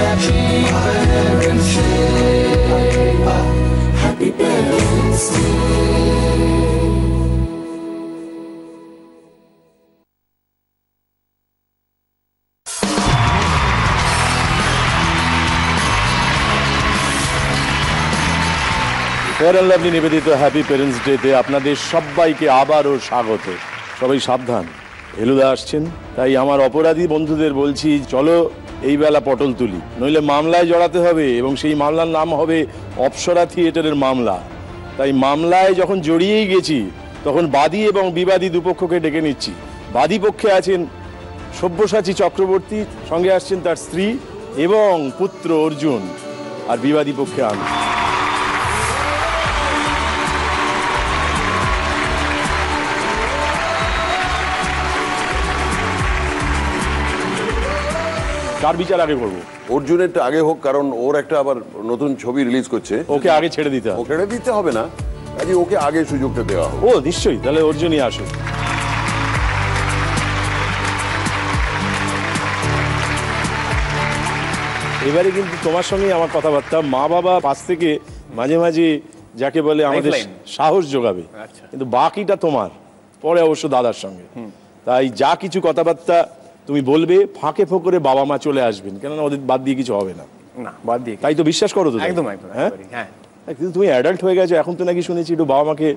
Happy Parents Day. Fair and lovely নিবেদিত happy parents ডেতে আপনাদের সবাইকে আবারও স্বাগত। সবাই সাবধান, হেলুদা আসছেন, তাই আমার অপরাধী বন্ধুদের বলছি, চলো এই বেলা পটল তুলি, নইলে মামলায় জড়াতে হবে, এবং সেই মামলার নাম হবে অপ্সরা থিয়েটারের মামলা। তাই মামলায় যখন জড়িয়েই গেছি, তখন বাদী এবং বিবাদী দুপক্ষকে ডেকে নিচ্ছি। বাদী পক্ষে আছেন সব্যসাচী চক্রবর্তী, সঙ্গে আসছেন তার স্ত্রী এবং পুত্র অর্জুন, আর বিবাদী পক্ষে আমি। কার বিচার আগে করবো? অর্জুনেরটা আগে হোক, কারণ ওর একটা আবার নতুন ছবি রিলিজ করছে। ওকে আগে ছেড়ে দিতে হবে। ছেড়ে দিতে হবে না, কাজে ওকে আগে সুযোগটা দেওয়া হবে। ও নিশ্চয়ই, তাহলে অর্জুনই আসুক। এবারে কিন্তু তোমার সঙ্গে আমার কথাবার্তা, মা বাবা পাশ থেকে মাঝে মাঝে যাকে বলে আমাদের সাহস যোগাবে, কিন্তু বাকিটা তোমার, পরে অবশ্য দাদার সঙ্গে। তাই যা কিছু কথাবার্তা তুমি বলবে, ফাঁকে ফোকরে বাবা মা চলে আসবেন, কেননা ওদের বাদ দিয়ে কিছু হবে না। বাদ দিয়ে তাই তো বিশ্বাস করো তো? একদম একদম। হ্যাঁ, কিন্তু তুমি অ্যাডাল্ট হয়ে গেছো, এখন তো নাকি শুনেছি একটু বাবা মাকে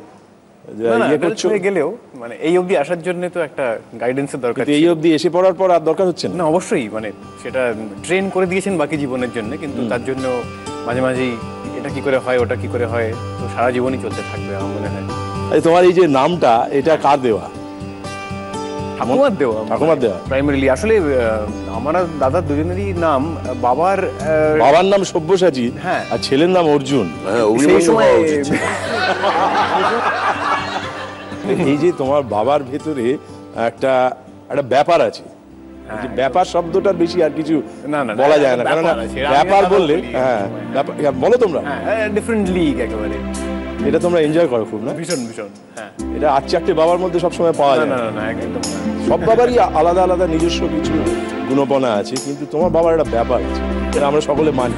গেলেও মানে এই অবধি আসার জন্য তো একটা গাইডেন্সের দরকার। এই অবধি এসে পড়ার পর আর দরকার হচ্ছে না? অবশ্যই, মানে সেটা ট্রেন করে দিয়েছেন বাকি জীবনের জন্য, কিন্তু তার জন্য মাঝে মাঝেই এটা কি করে হয়, ওটা কি করে হয়, তো সারা জীবনই চলতে থাকবে আমার মনে হয়। তোমার এই যে নামটা, এটা কার দেওয়া? ঠাকুমার দেওয়া। ঠাকুমার দেওয়া প্রাইমারিলি। আসলে আমার দাদার দুজনেরই নাম, বাবার নাম সব্যসাচী, হ্যাঁ, আর ছেলের নাম অর্জুন। সেই সময় এই যে তোমার বাবার ভেতরে একটা একটা ব্যাপার আছে, ব্যাপার শব্দটার বেশি আর কিছু বলা যায় না, কারণ ব্যাপার বললে, হ্যাঁ বলো তোমরা ডিফারেন্টলি একেবারে। এটা তোমরা এনজয় করো খুব, না? ভীষণ ভীষণ। হ্যাঁ, এটা আর চারটে বাবার মধ্যে সবসময় পাওয়া যায় না। না, একদম না। সব বাবারই আলাদা আলাদা নিজস্ব কিছু গুণপনা আছে, কিন্তু তোমার বাবার একটা ব্যাপার আছে, এটা আমরা সকলে মানি।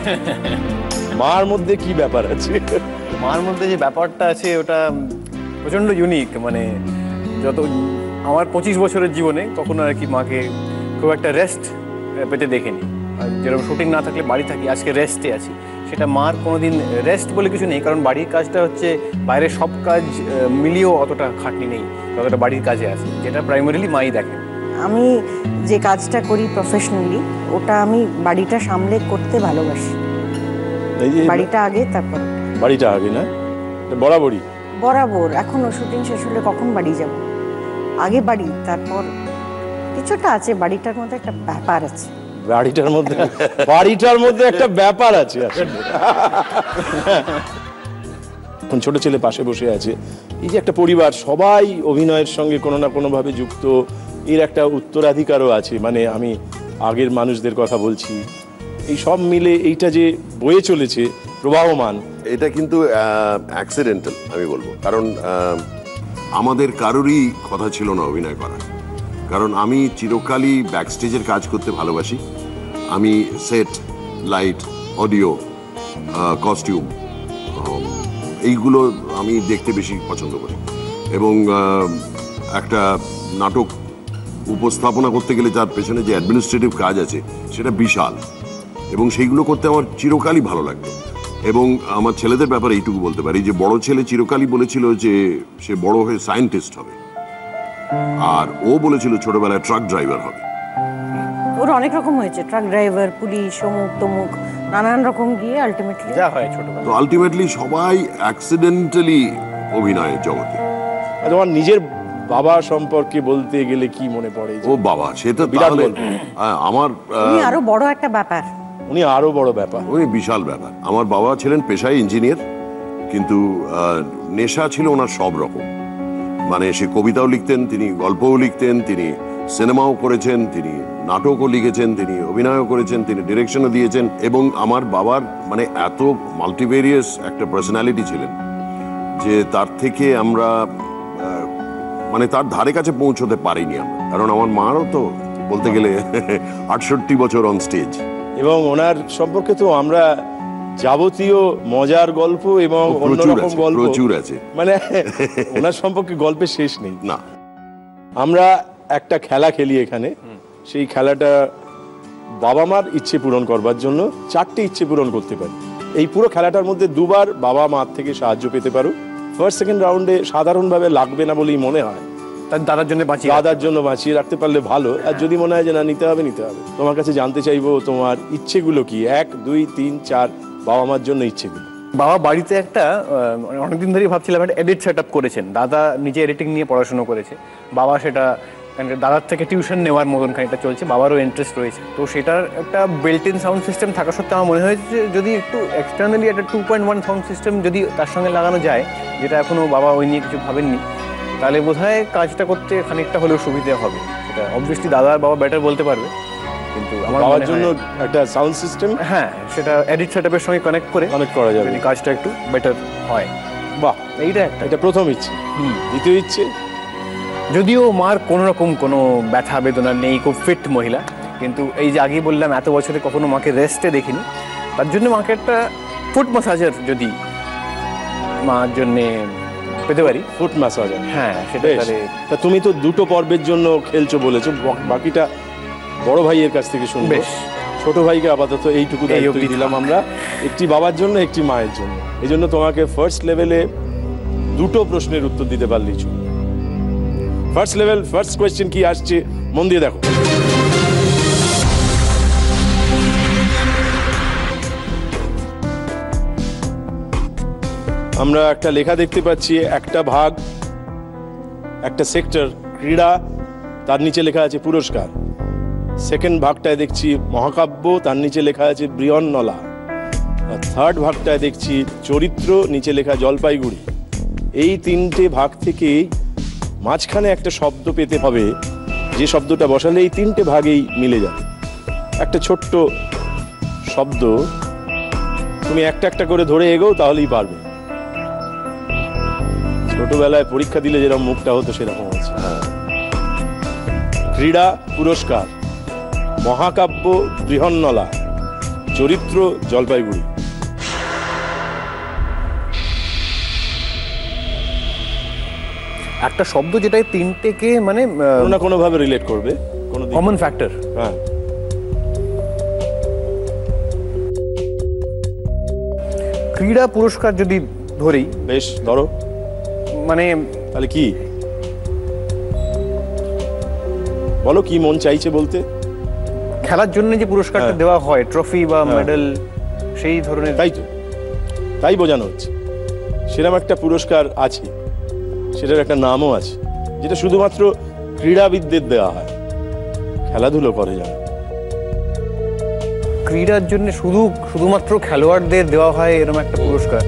মার মধ্যে কি ব্যাপার আছে? মার মধ্যে যে ব্যাপারটা আছে ওটা প্রচণ্ড ইউনিক। মানে যত আমার 25 বছরের জীবনে কখনো আর কি মাকে খুব একটা রেস্ট পেতে দেখিনি। যেরকম শুটিং না থাকলে বাড়ি থাকি, আজকে রেস্টে আছি, সেটা মার কোনোদিন রেস্ট বলে কিছু নেই। কারণ বাড়ির কাজটা হচ্ছে বাইরের সব কাজ মিলিয়েও অতটা খাটনি নেই যতটা বাড়ির কাজে আছে, যেটা প্রাইমারিলি মাই দেখেন। আমি যে কাজটা করি প্রফেশনালি, ওটা আমি বাড়িটা সামলে করতে ভালোবাসি। বাড়িটা আগে, তারপর বাড়িটা আগে, না? বরাবরই বরাবর। এখনো শুটিং শেষ হলে কখন বাড়ি যাব, আগে বাড়ি, তারপর কিছুটা আছে। বাড়িটার মধ্যে একটা ব্যাপার আছে, বাড়িটার মধ্যে একটা ব্যাপার আছে। এখন ছোট ছেলে পাশে বসে আছে, এই যে একটা পরিবার, সবাই অভিনয়ের সঙ্গে কোনো না কোনো ভাবে যুক্ত, এর একটা উত্তরাধিকারও আছে। মানে আমি আগের মানুষদের কথা বলছি, এই সব মিলে এইটা যে বয়ে চলেছে প্রবাহমান, এটা কিন্তু অ্যাক্সিডেন্টাল আমি বলবো। কারণ আমাদের কারোরই কথা ছিল না অভিনয় করা, কারণ আমি চিরকালই ব্যাকস্টেজের কাজ করতে ভালোবাসি। আমি সেট, লাইট, অডিও, কস্টিউম, এইগুলো আমি দেখতে বেশি পছন্দ করি। এবং একটা নাটক উপস্থাপনা করতে গেলে যার পেছনে যে অ্যাডমিনিস্ট্রেটিভ কাজ আছে সেটা বিশাল, এবং সেইগুলো করতে আমার চিরকালই ভালো লাগতো। এবং আমার ছেলেদের ব্যাপারে এইটুকু বলতে পারি যে বড় ছেলে চিরকালই বলেছিল যে সে বড় হয়ে সায়েন্টিস্ট হবে, আর ও বলেছিল ছোটবেলায় ট্রাক ড্রাইভার হবে। ওর অনেক রকম হয়েছে, ট্রাক ড্রাইভার, পুলিশ, অমুক তমুক, নানান রকম গিয়ে আলটিমেটলি যা হয় ছোটবেলা। তো আলটিমেটলি সবাই অ্যাক্সিডেন্টালি অভিনয়ের জগতে। তোমার নিজের বাবা সম্পর্কে বলতে গেলে কি মনে পড়ে? ও বাবা, সেটা বিরাট তাহলে আমার আরো বড় একটা ব্যাপার, উনি আরো বড় ব্যাপার, উনি বিশাল ব্যাপার। আমার বাবা ছিলেন পেশায় ইঞ্জিনিয়ার, কিন্তু নেশা ছিল ওনার সব রকম। মানে সে কবিতাও লিখতেন, তিনি গল্পও লিখতেন, তিনি সিনেমাও করেছেন, তিনি নাটকও লিখেছেন, তিনি অভিনয়ও করেছেন, তিনি ডিরেকশনও দিয়েছেন। এবং আমার বাবার মানে এত মাল্টিভেরিয়াস একটা পার্সোনালিটি ছিলেন যে তার থেকে আমরা মানে তার ধারে কাছে পৌঁছতে পারিনি আমরা। কারণ আমার মারও তো বলতে গেলে 68 বছর অন স্টেজ, এবং ওনার সম্পর্কে তো আমরা যাবতীয় মজার গল্প এবং অন্যরকম গল্প প্রচুর আছে, মানে ওনার সম্পর্কে গল্পের শেষ নেই। না আমরা একটা খেলা খেলি এখানে, সেই খেলাটা বাবা মার ইচ্ছে পূরণ করবার জন্য 4টে ইচ্ছে পূরণ করতে পারি। এই পুরো খেলাটার মধ্যে 2বার বাবা মার থেকে সাহায্য পেতে পারো। ফার্স্ট সেকেন্ড রাউন্ডে সাধারণভাবে লাগবে না বলেই মনে হয়, তার দাদার জন্য দাদার জন্য বাঁচিয়ে রাখতে পারলে ভালো। আর যদি মনে হয় যে না নিতে হবে, তোমার কাছে জানতে চাইবো তোমার ইচ্ছেগুলো কি, 1 2 3 4 বাবা মার জন্য ইচ্ছেগুলো। বাবা বাড়িতে একটা অনেকদিন ধরেই ভাবছিলাম একটা এডিট সেট আপ করেছেন। দাদা নিজে এডিটিং নিয়ে পড়াশোনা করেছে, বাবা সেটা দাদার থেকে টিউশন নেওয়ার মতন খানিকটা চলছে, বাবারও ইন্টারেস্ট রয়েছে। তো সেটার একটা বিল্ট ইন সাউন্ড সিস্টেম থাকা সত্ত্বেও আমার মনে হয়েছে যদি একটু এক্সটার্নালি একটা 2.1 সাউন্ড সিস্টেম যদি তার সঙ্গে লাগানো যায়, যেটা এখনও বাবা ওই নিয়ে কিছু ভাবেননি, তাহলে বোধহয় কাজটা করতে খানিকটা হলেও সুবিধা হবে। সেটা অবভিয়াসলি দাদা আর বাবা বেটার বলতে পারবে, কিন্তু আমার বাবার জন্য একটা সাউন্ড সিস্টেম, হ্যাঁ সেটা এডিট সেটআপের সঙ্গে কানেক্ট করা যাবে, যদি কাজটা একটু বেটার হয়। বাহ, এটা প্রথম ইচ্ছে। দ্বিতীয় ইচ্ছে, যদিও মার কোনো ব্যথা বেদনা নেই, খুব ফিট মহিলা, কিন্তু এই যে আগেই বললাম এত বছরে কখনো মাকে রেস্টে দেখিনি, তার জন্য মাকে একটা ফুট ম্যাসাজার যদি মার জন্যে পেতে পারি। ফুট ম্যাসাজার, হ্যাঁ সেটা। তা তুমি তো 2টো পর্বের জন্য খেলছো বলেছো, বাকিটা বড় ভাইয়ের কাছ থেকে শুনবে। ছোট ভাইকে আপাতত এইটুকু দায়িত্ব দিলাম আমরা, একটি বাবার জন্য একটি মায়ের জন্য। এই জন্য তোমাকে ফার্স্ট লেভেলে 2টো প্রশ্নের উত্তর দিতে পারলেই চলবে। ফার্স্ট লেভেল, ফার্স্ট কোয়েশ্চেন কি আসছে মন দিয়ে দেখো। আমরা একটা লেখা দেখতে পাচ্ছি, একটা ভাগ, একটা সেক্টর ক্রীড়া, তার নিচে লেখা আছে পুরস্কার। সেকেন্ড ভাগটায় দেখছি মহাকাব্য, তার নিচে লেখা আছে বৃহন্নলা। আর থার্ড ভাগটায় দেখছি চরিত্র, নিচে লেখা জলপাইগুড়ি। এই 3টে ভাগ থেকে মাঝখানে একটা শব্দ পেতে হবে, যে শব্দটা বসালে এই 3টে ভাগেই মিলে যাবে। একটা ছোট্ট শব্দ, তুমি একটা একটা করে ধরে এগোও তাহলেই পারবে। ছোটবেলায় পরীক্ষা দিলে যেরকম মুখটা হতো সেরকম হচ্ছে। ক্রীড়া পুরস্কার, মহাকাব্য বৃহন্নলা, চরিত্র জলপাইগুড়ি। একটা শব্দ যেটা 3টেকে মানে কোনো না কোনো ভাবে রিলেট করবে, কোনো কমন ফ্যাক্টর। হ্যাঁ, ক্রীড়া পুরস্কার যদি ধরি, বেশ ধরো, মানে তাহলে কি বলো, কি মন চাইছে বলতে? খেলার জন্য যে পুরস্কারটা দেওয়া হয়, ট্রফি বা মেডেল, সেই ধরনের। তাই তো, তাই বোঝানো হচ্ছে। সেরকম একটা পুরস্কার আছে, সেটার একটা নামও আছে, যেটা শুধুমাত্র ক্রীড়াবিদদের দেওয়া হয়, খেলাধুলো করে যারা। ক্রীড়ার জন্য শুধুমাত্র খেলোয়াড়দের দেওয়া হয় এরকম একটা পুরস্কার।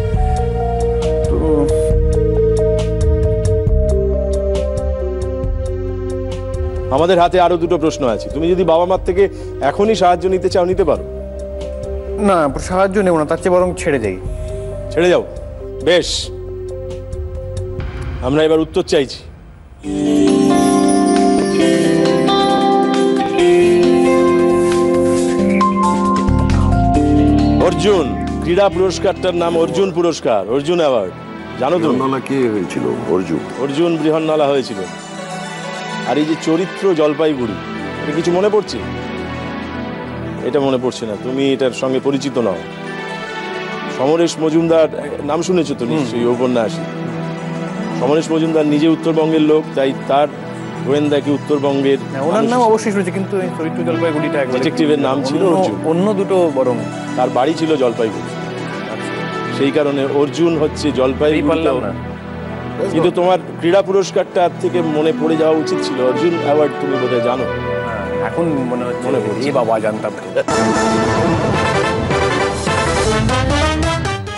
তো আমাদের হাতে আরো 2টো প্রশ্ন আছে। তুমি যদি বাবা মার থেকে এখনই সাহায্য নিতে চাও, নিতে পারো। না, সাহায্য নেব না, তার চেয়ে বরং ছেড়ে যাই। ছেড়ে যাও, বেশ। আমরা এবার উত্তর চাইছি। অর্জুন, ক্রীড়া পুরস্কারটার নাম অর্জুন পুরস্কার, অর্জুন অ্যাওয়ার্ড। জানো তো বৃহন্নলা কে হয়েছিল? অর্জুন বৃহন্নলা হয়েছিল। আর এই যে চরিত্র জলপাইগুড়ি, এটা কিছু মনে পড়ছে? এটা মনে পড়ছে না, তুমি এটার সঙ্গে পরিচিত নও। সমরেশ মজুমদার নাম শুনেছো তো নিশ্চয়ই, উপন্যাসী। সমরেশ মজুমদার নিজে উত্তরবঙ্গের লোক, তাই তার গোয়েন্দাকে উত্তরবঙ্গের। ওনার নাম অবশ্যই শুনেছি, কিন্তু চরিত্র জলপাইগুড়িটা ডিটেকটিভের নাম ছিল অর্জুন। অন্য 2টো বরং। তার বাড়ি ছিল জলপাইগুড়ি, সেই কারণে অর্জুন হচ্ছে জলপাইগুড়ি। কিন্তু তোমার ক্রীড়া পুরস্কারটা থেকে মনে পড়ে যাওয়া উচিত ছিল, অর্জুন অ্যাওয়ার্ড তুমি বোধহয় জানো। এখন মনে পড়ছে, বাবা জানতাম।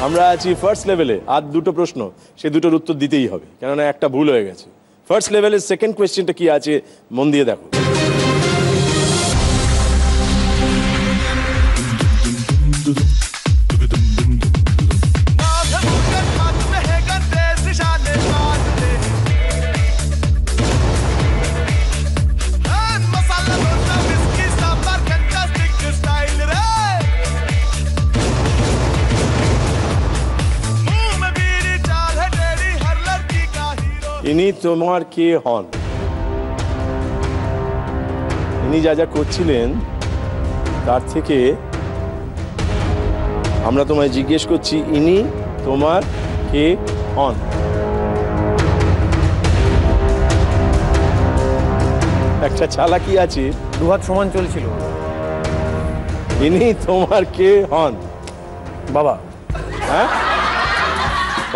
আমরা আছি ফার্স্ট লেভেলে, আর 2টো প্রশ্ন, সেই 2টোর উত্তর দিতেই হবে, কেননা একটা ভুল হয়ে গেছে। ফার্স্ট লেভেলের সেকেন্ড কোয়েশ্চেনটা কি আছে মন দিয়ে দেখো। ইনি তোমার কে হন? ইনি যা যা করছিলেন তার থেকে আমরা তোমায় জিজ্ঞেস করছি, ইনি তোমার কে হন? একটা চালাকি আছে। দুহাত সমান চলছিল। ইনি তোমার কে হন? বাবা। হ্যাঁ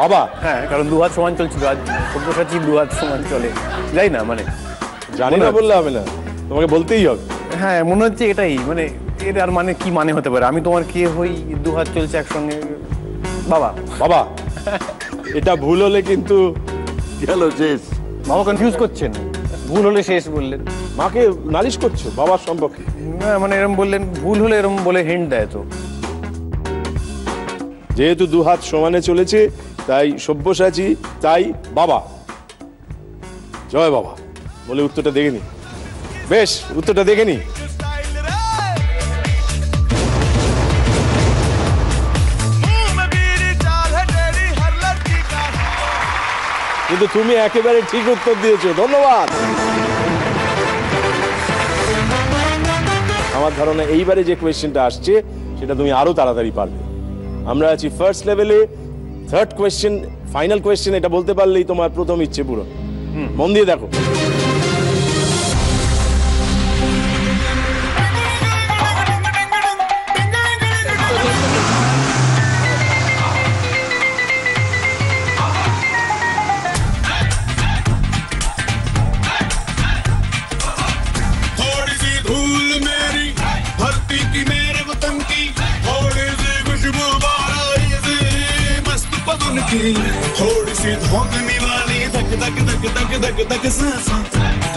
বাবা? হ্যাঁ, কারণ দুহাত সমান চলছিল, আজ সব্যসাচী দুহাত সমান চলে, যাই না মানে জানি না বললে হবে না, তোমাকে বলতেই হবে। হ্যাঁ, মনে হচ্ছে এটাই, মানে এর আর মানে কি মানে হতে পারে? আমি তোমার কে হই, দুহাত চলছে একসঙ্গে, বাবা। বাবা এটা ভুল হলে কিন্তু গেল শেষ। বাবা কনফিউজ করছেন, ভুল হলে শেষ বললেন। মাকে নালিশ করছো বাবার সম্পর্কে? না মানে এরম বললেন, ভুল হলে এরম বলে হিন্ট দেয় তো। যেহেতু দুহাত সমানে চলেছে তাই সব্যসাচী, তাই বাবা। জয় বাবা বলে উত্তরটা দেখে নি। বেশ, উত্তরটা দেখে নি। কিন্তু তুমি একেবারে ঠিক উত্তর দিয়েছো, ধন্যবাদ। আমার ধারণা এইবারে যে কোয়েশ্চেনটা আসছে সেটা তুমি আরো তাড়াতাড়ি পারবে। আমরা আছি ফার্স্ট লেভেলে, থার্ড কোয়েশ্চেন, ফাইনাল কোয়েশ্চেন, এটা বলতে পারলেই তোমার প্রথম ইচ্ছে পূরণ। মন দিয়ে দেখো। थोड़ी सी धूल मेरी धरती की मेरे वतन की, थोड़ी सी खुशबू बाराई से मस्त पवन की, थोड़ी सी धोखने वाली धक धक धक धक धक धक सांसें,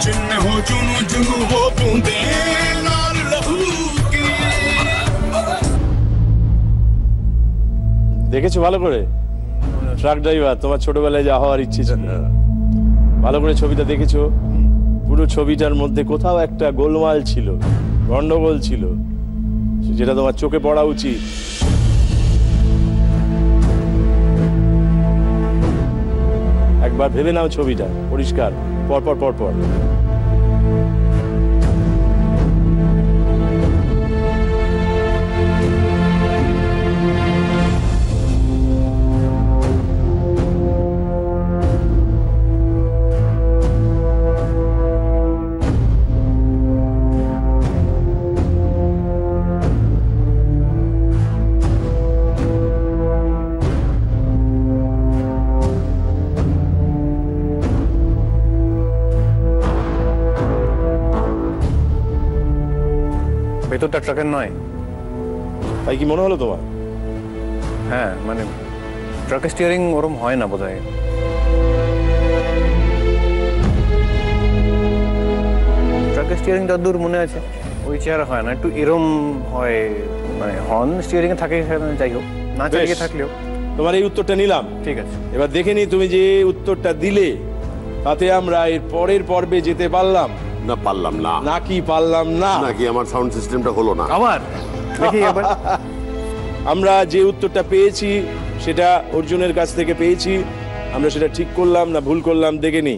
जिनमें हो जुनू जुनू वो बूंदे लाल लहू की। দেখেছো ভালো করে? ট্রাক ড্রাইভার, তোমার ছোটবেলায় যা হওয়ার ইচ্ছে ছিল, ভালো করে ছবিটা দেখেছো? পুরো ছবিটার মধ্যে কোথাও একটা গোলমাল ছিল, গন্ডগোল ছিল, যেটা তোমার চোখে পড়া উচিত। একবার ভেবে নাও ছবিটা পরিষ্কার, পরপর পরপর। ভেতরটা ট্রাকের নয়, তাই কি মনে হলো তোমার? হ্যাঁ মানে ট্রাকের স্টিয়ারিং ওরম হয় না বোধহয়। ট্রাকের স্টিয়ারিং যতদূর মনে আছে ওই চেয়ার হয় না, একটু এরম হয়, মানে হর্ন স্টিয়ারিং এ থাকে, যাই হোক না চালিয়ে থাকলেও। তোমার এই উত্তরটা নিলাম, ঠিক আছে। এবার দেখে নি তুমি যে উত্তরটা দিলে তাতে আমরা এর পরের পর্বে যেতে পারলাম না, পারলাম না। নাকি পারলাম না? নাকি আমার সাউন্ড সিস্টেমটা হলো না। আবার দেখি এবার। আমরা যে উত্তরটা পেয়েছি সেটা অর্জুনের কাছ থেকে পেয়েছি, আমরা সেটা ঠিক করলাম না ভুল করলাম দেখে নি।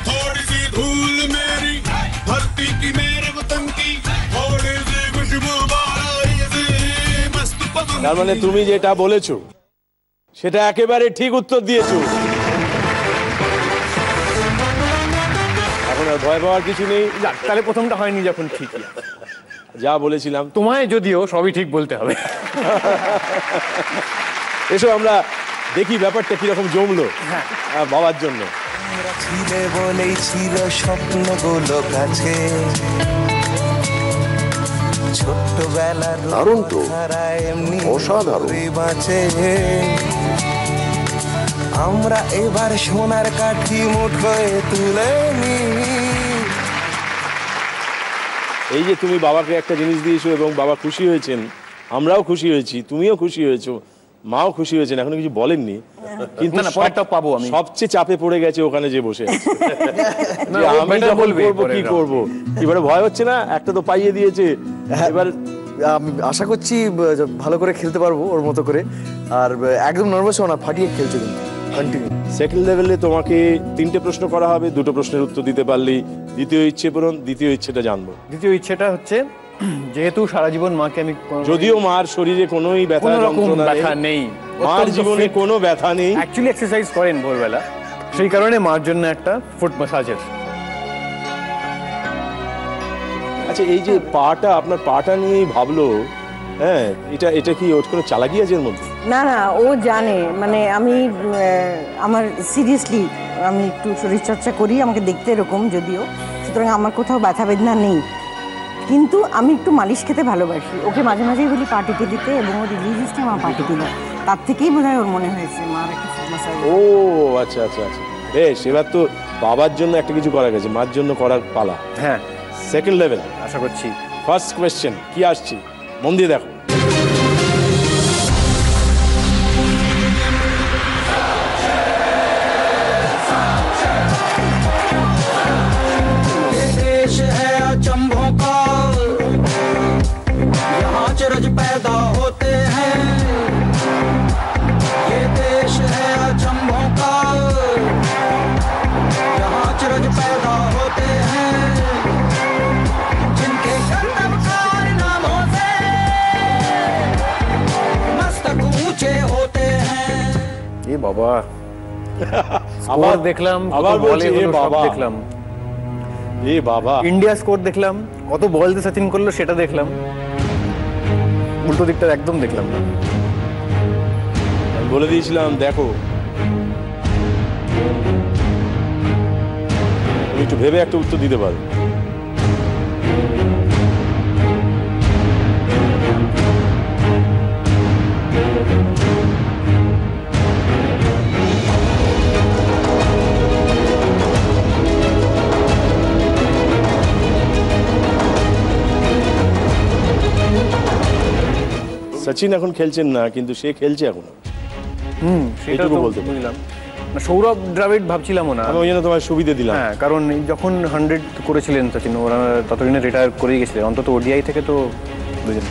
थोड़ी सी धूल मेरी धरती की मेरे वतन की, थोड़ी सी खुशबू बाराई से मस्त पवन তার মানে তুমি যেটা বলেছো সেটা একেবারে ঠিক উত্তর দিয়েছো। এখন আর ভয় পাওয়ার কিছু নেই। যাক, তাহলে প্রথমটা হয়নি যখন ঠিক, যা বলেছিলাম তোমায় যদিও সবই ঠিক বলতে হবে। এসো আমরা দেখি ব্যাপারটা কিরকম জমলো বাবার জন্য। ছিলে বলেই ছিল স্বপ্নগুলো কাছে, ছোট্টবেলার দারুণ তো, এমনি অসাধারণ। বাঁচে। আমরা এবার সোনার কাঠি মুঠোয় তুলে নি। এই যে তুমি বাবাকে একটা জিনিস দিয়েছো এবং বাবা খুশি হয়েছেন, আমরাও খুশি হয়েছি, তুমিও খুশি হয়েছো, মাও খুশি হয়েছেন, এখনো কিছু বলেননি, কিন্তু না, পরেরটা পাবো আমি। সবচেয়ে চাপে পড়ে গেছে ওখানে যে বসে আছে। না, যে ও আমি better যখন বলবে করবো কি পরের করবো, এবারে ভয় হচ্ছে না? একটা তো পাইয়ে দিয়েছে, এবার আমি আশা করছি ভালো করে খেলতে পারবো ওর মতো করে। আর একদম নার্ভাস হও না, ফাটিয়ে খেলছো কিন্তু কন্টিনিউ। সেকেন্ড লেভেলে তোমাকে 3টে প্রশ্ন করা হবে, 2টো প্রশ্নের উত্তর দিতে পারলেই দ্বিতীয় ইচ্ছে পূরণ। দ্বিতীয় ইচ্ছেটা জানবো। দ্বিতীয় ইচ্ছেটা হচ্ছে, যেহেতু সারা জীবন মাকে আমি যদিও মার শরীরে কোনোই ব্যথা কোনো রকম যন্ত্রণা ব্যথা নেই, নেই, মার জীবনে কোনো ব্যথা নেই, অ্যাকচুয়ালি এক্সারসাইজ করেন ভোরবেলা, সেই কারণে মার জন্য একটা ফুট ম্যাসাজের। আচ্ছা, এই যে পাটা, আপনার পাটা নিয়েই ভাবলো, হ্যাঁ, এটা কি ওর কোনো চালাকি আছে এর মধ্যে? না না, ও জানে, মানে আমি আমার সিরিয়াসলি আমি একটু শরীরচর্চা করি, আমাকে দেখতে এরকম যদিও, সুতরাং আমার কোথাও ব্যথা বেদনা নেই, কিন্তু আমি একটু মালিশ খেতে ভালোবাসি। ওকে মাঝে মাঝেই বলি পা টিপে দিতে, এবং ও রিলিজিয়াসলি আমার পা টিপে দেয়। তার থেকেই বোধ হয় ওর মনে হয়েছে মার একটা ফুট ম্যাসাজ। ও আচ্ছা আচ্ছা আচ্ছা, বেশ, এবার তো বাবার জন্য একটা কিছু করা গেছে, মার জন্য করার পালা। হ্যাঁ, সেকেন্ড লেভেল, আশা করছি। ফার্স্ট কোয়েশ্চেন কি আসছে, মন দিয়ে দেখো। देश है अचंभों का, यहाँ अचरज पैदा होते हैं। ये देश है अचंभों का, यहाँ अचरज पैदा होते हैं। जिनके कर्तव्य कारनामों से मस्तक ऊंचे होते हैं। এ বাবা, আবার স্কোর দেখলাম, আবার কত বলছি, বলে এ হলো সব বাবা, দেখলাম। এ বাবা, ইন্ডিয়া স্কোর দেখলাম, কত বল দিয়ে সচিন করলো সেটা দেখলাম, উল্টো দিকটা একদম দেখলাম না। আমি বলে দিয়েছিলাম দেখো, তুমি একটু ভেবে একটা উত্তর দিতে পারো। সচিন এখন খেলছেন না, কিন্তু সে খেলছে এখনো, সেটা এইটুকু তো বলতে পারি। বুঝলাম না। সৌরভ দ্রাবিড় ভাবছিলামও না। আমি ওই জন্য তোমার সুবিধে দিলাম। হ্যাঁ, কারণ যখন 100 করেছিলেন সচিন, ওরা ততদিনে রিটায়ার করেই গেছিলেন, অন্তত ওডিআই থেকে তো বুঝলেন।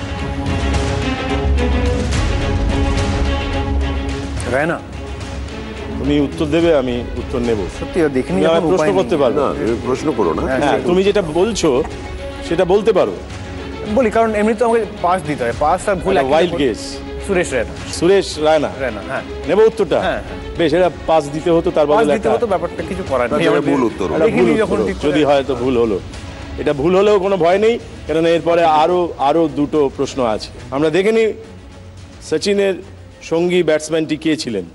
রায়না, তুমি উত্তর দেবে, আমি উত্তর নেব। সত্যি দেখিনি, তুমি আমায় এখন প্রশ্ন উপায় নেই। করতে পারবে। না, তুমি প্রশ্ন করো না। হ্যাঁ, তুমি যেটা বলছো সেটা বলতে পারো। বলি, কারণ এমনি তো আমাকে পাস দিতে হয়, পাস আর ভুল একই ওয়াইল্ড রকম। গেস, সুরেশ রায়না। সুরেশ রায়না, রায়না, হ্যাঁ, নেব উত্তরটা? হ্যাঁ, বেশ, এটা পাস দিতে হতো, তার পাস বদলে দিতে একটা হতো, ব্যাপারটা কিছু করার নেই। এটা আমাদের- ভুল উত্তর হলো। একটা ভুল দেখিনি উত্তর যখন হলো। ঠিক করে- যদি হয়তো ভুল হলো, এটা ভুল হলেও কোনো ভয় নেই, কারণ এরপরে আরো 2টো প্রশ্ন আছে। আমরা দেখে নিই সচিনের সঙ্গী ব্যাটসম্যানটি কে ছিলেন।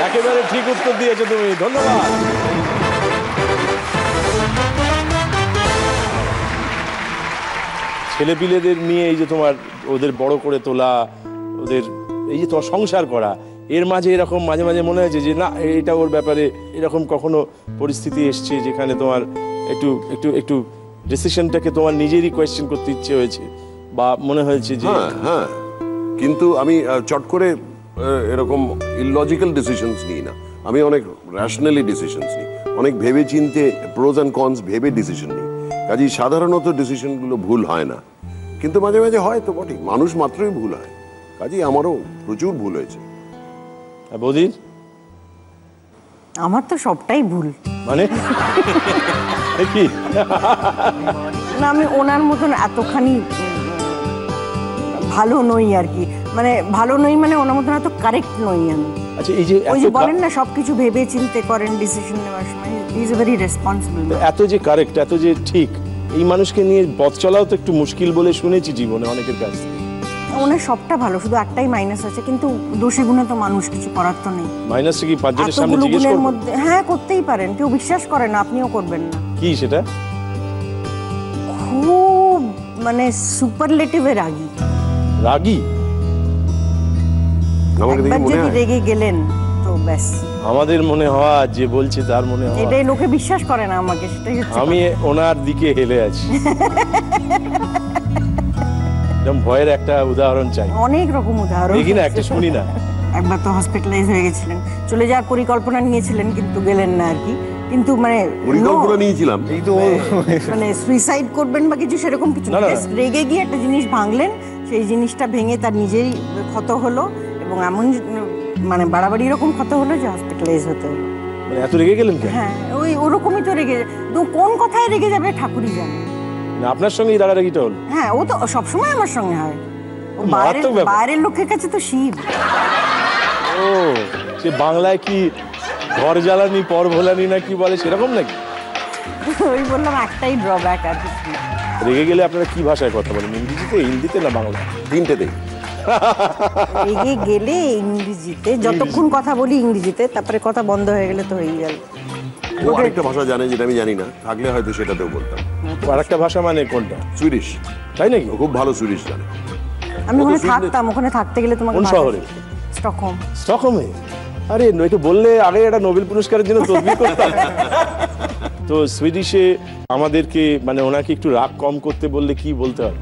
একেবারে ঠিক উত্তর দিয়েছো তুমি, ধন্যবাদ। ছেলেপিলেদের নিয়ে এই যে তোমার ওদের বড় করে তোলা, ওদের এই যে তোমার সংসার করা, এর মাঝে এরকম মাঝে মাঝে মনে হয়েছে যে না, এটা ওর ব্যাপারে এরকম কখনো পরিস্থিতি এসছে যেখানে তোমার একটু একটু একটু ডিসিশনটাকে তোমার নিজেরই কোয়েশ্চেন করতে ইচ্ছে হয়েছে, বা মনে হয়েছে যে হ্যাঁ হ্যাঁ, কিন্তু আমি চট করে এরকম ইললজিক্যাল ডিসিশনস নিই না। আমি অনেক র্যাশনালি ডিসিশনস নিই, অনেক ভেবে চিনতে, প্রোজ অ্যান্ড কনস ভেবে ডিসিশন নিই। কাজেই সাধারণত ডিসিশনগুলো ভুল হয় না, কিন্তু মাঝে মাঝে হয় তো বটেই, মানুষ মাত্রই ভুল হয়। কাজেই আমারও প্রচুর ভুল হয়েছে। বৌদি, আমার তো সবটাই ভুল। মানে এ কি? না, আমি ওনার মতন এতখানি ভালো নই আর কি, মানে ভালো নই মানে ওনার মতন এত কারেক্ট নই আমি। আচ্ছা, এই যে ওই যে বলেন না সবকিছু ভেবে চিন্তে করেন ডিসিশন নেওয়ার সময়, he is a very responsible. এত যে কারেক্ট, এত যে ঠিক, এই মানুষকে নিয়ে পথ চলাও তো একটু মুশকিল বলে শুনেছি জীবনে অনেকের কাছ থেকে। ওনার সবটা ভালো, শুধু একটাই মাইনাস আছে, কিন্তু দোষী গুণে তো মানুষ, কিছু করার তো নেই। মাইনাসটা কি 5 জনের সামনে এতগুলো জিজ্ঞেস গুণের করব? মধ্যে হ্যাঁ করতেই পারেন, কেউ বিশ্বাস করে না, আপনিও করবেন না। কি সেটা? খুব মানে সুপারলেটিভে রাগী। রাগী? আমাকে দেখে একবার মনে যদি হয় রেগে গেলেন তো ব্যাস। আমাদের মনে হওয়া যে বলছে তার মনে হওয়া, এটাই লোকে বিশ্বাস করে না আমাকে, সেটাই হচ্ছে আমি ওনার দিকে হেলে আছি। এরকম ভয়ের একটা উদাহরণ চাই, অনেক রকম উদাহরণ দেখি না একটা শুনি না। একবার তো হসপিটালাইজ হয়ে গেছিলেন, চলে যাওয়ার পরিকল্পনা নিয়েছিলেন কিন্তু গেলেন না আর কি। কিন্তু মানে পরিকল্পনা নিয়েছিলাম, এই তো মানে সুইসাইড করবেন বা কিছু সেরকম কিছু না, না। Just রেগে গিয়ে একটা জিনিস ভাঙলেন, সেই জিনিসটা ভেঙে তার নিজেই ক্ষত হলো এবং এমন মানে বাড়াবাড়ি এরকম ক্ষত হলো যে হসপিটালাইজ হতে হলো। মানে এত রেগে গেলেন কেন? হ্যাঁ ওই ওরকমই তো রেগে, তো কোন কথায় রেগে যাবে ঠাকুরই জানে। না, আপনার সঙ্গে এই রাগারাগিটা হলো? হ্যাঁ ও তো সবসময় আমার সঙ্গে হয়, ও মারাত্মক ব্যাপার। বাইরের লোকের কাছে তো শিব। ও, সে বাংলায় কি ঘর জ্বালানি পর ভোলানি না কি বলে সেরকম নাকি? ওই বললাম একটাই ড্রব্যাক আর কিছু না। রেগে গেলে আপনারা কি ভাষায় কথা বলেন? ইংরেজিতে, হিন্দিতে না বাংলা? তিনটেতেই। রেগে গেলে ইংরেজিতে, যতক্ষণ কথা বলি ইংরেজিতে, তারপরে কথা বন্ধ হয়ে গেলে তো হয়ে গেল। ও আরেকটা ভাষা জানে যেটা আমি জানি না, থাকলে হয়তো সেটাতেও বলতাম। আর একটা ভাষা মানে কোনটা? সুইডিশ। তাই নাকি? ও খুব ভালো সুইডিশ জানে। আমি ওখানে ও তো সুইডেন- থাকতাম, ওখানে থাকতে গেলে তোমাকে কোন ভাষা- শহরে? স্টকহোম। স্টকহোমে? আরে একটু বললে আগে একটা নোবেল পুরস্কারের জন্য তদবির করতাম। তো সুইডিশে আমাদেরকে মানে ওনাকে একটু রাগ কম করতে বললে কি বলতে হবে?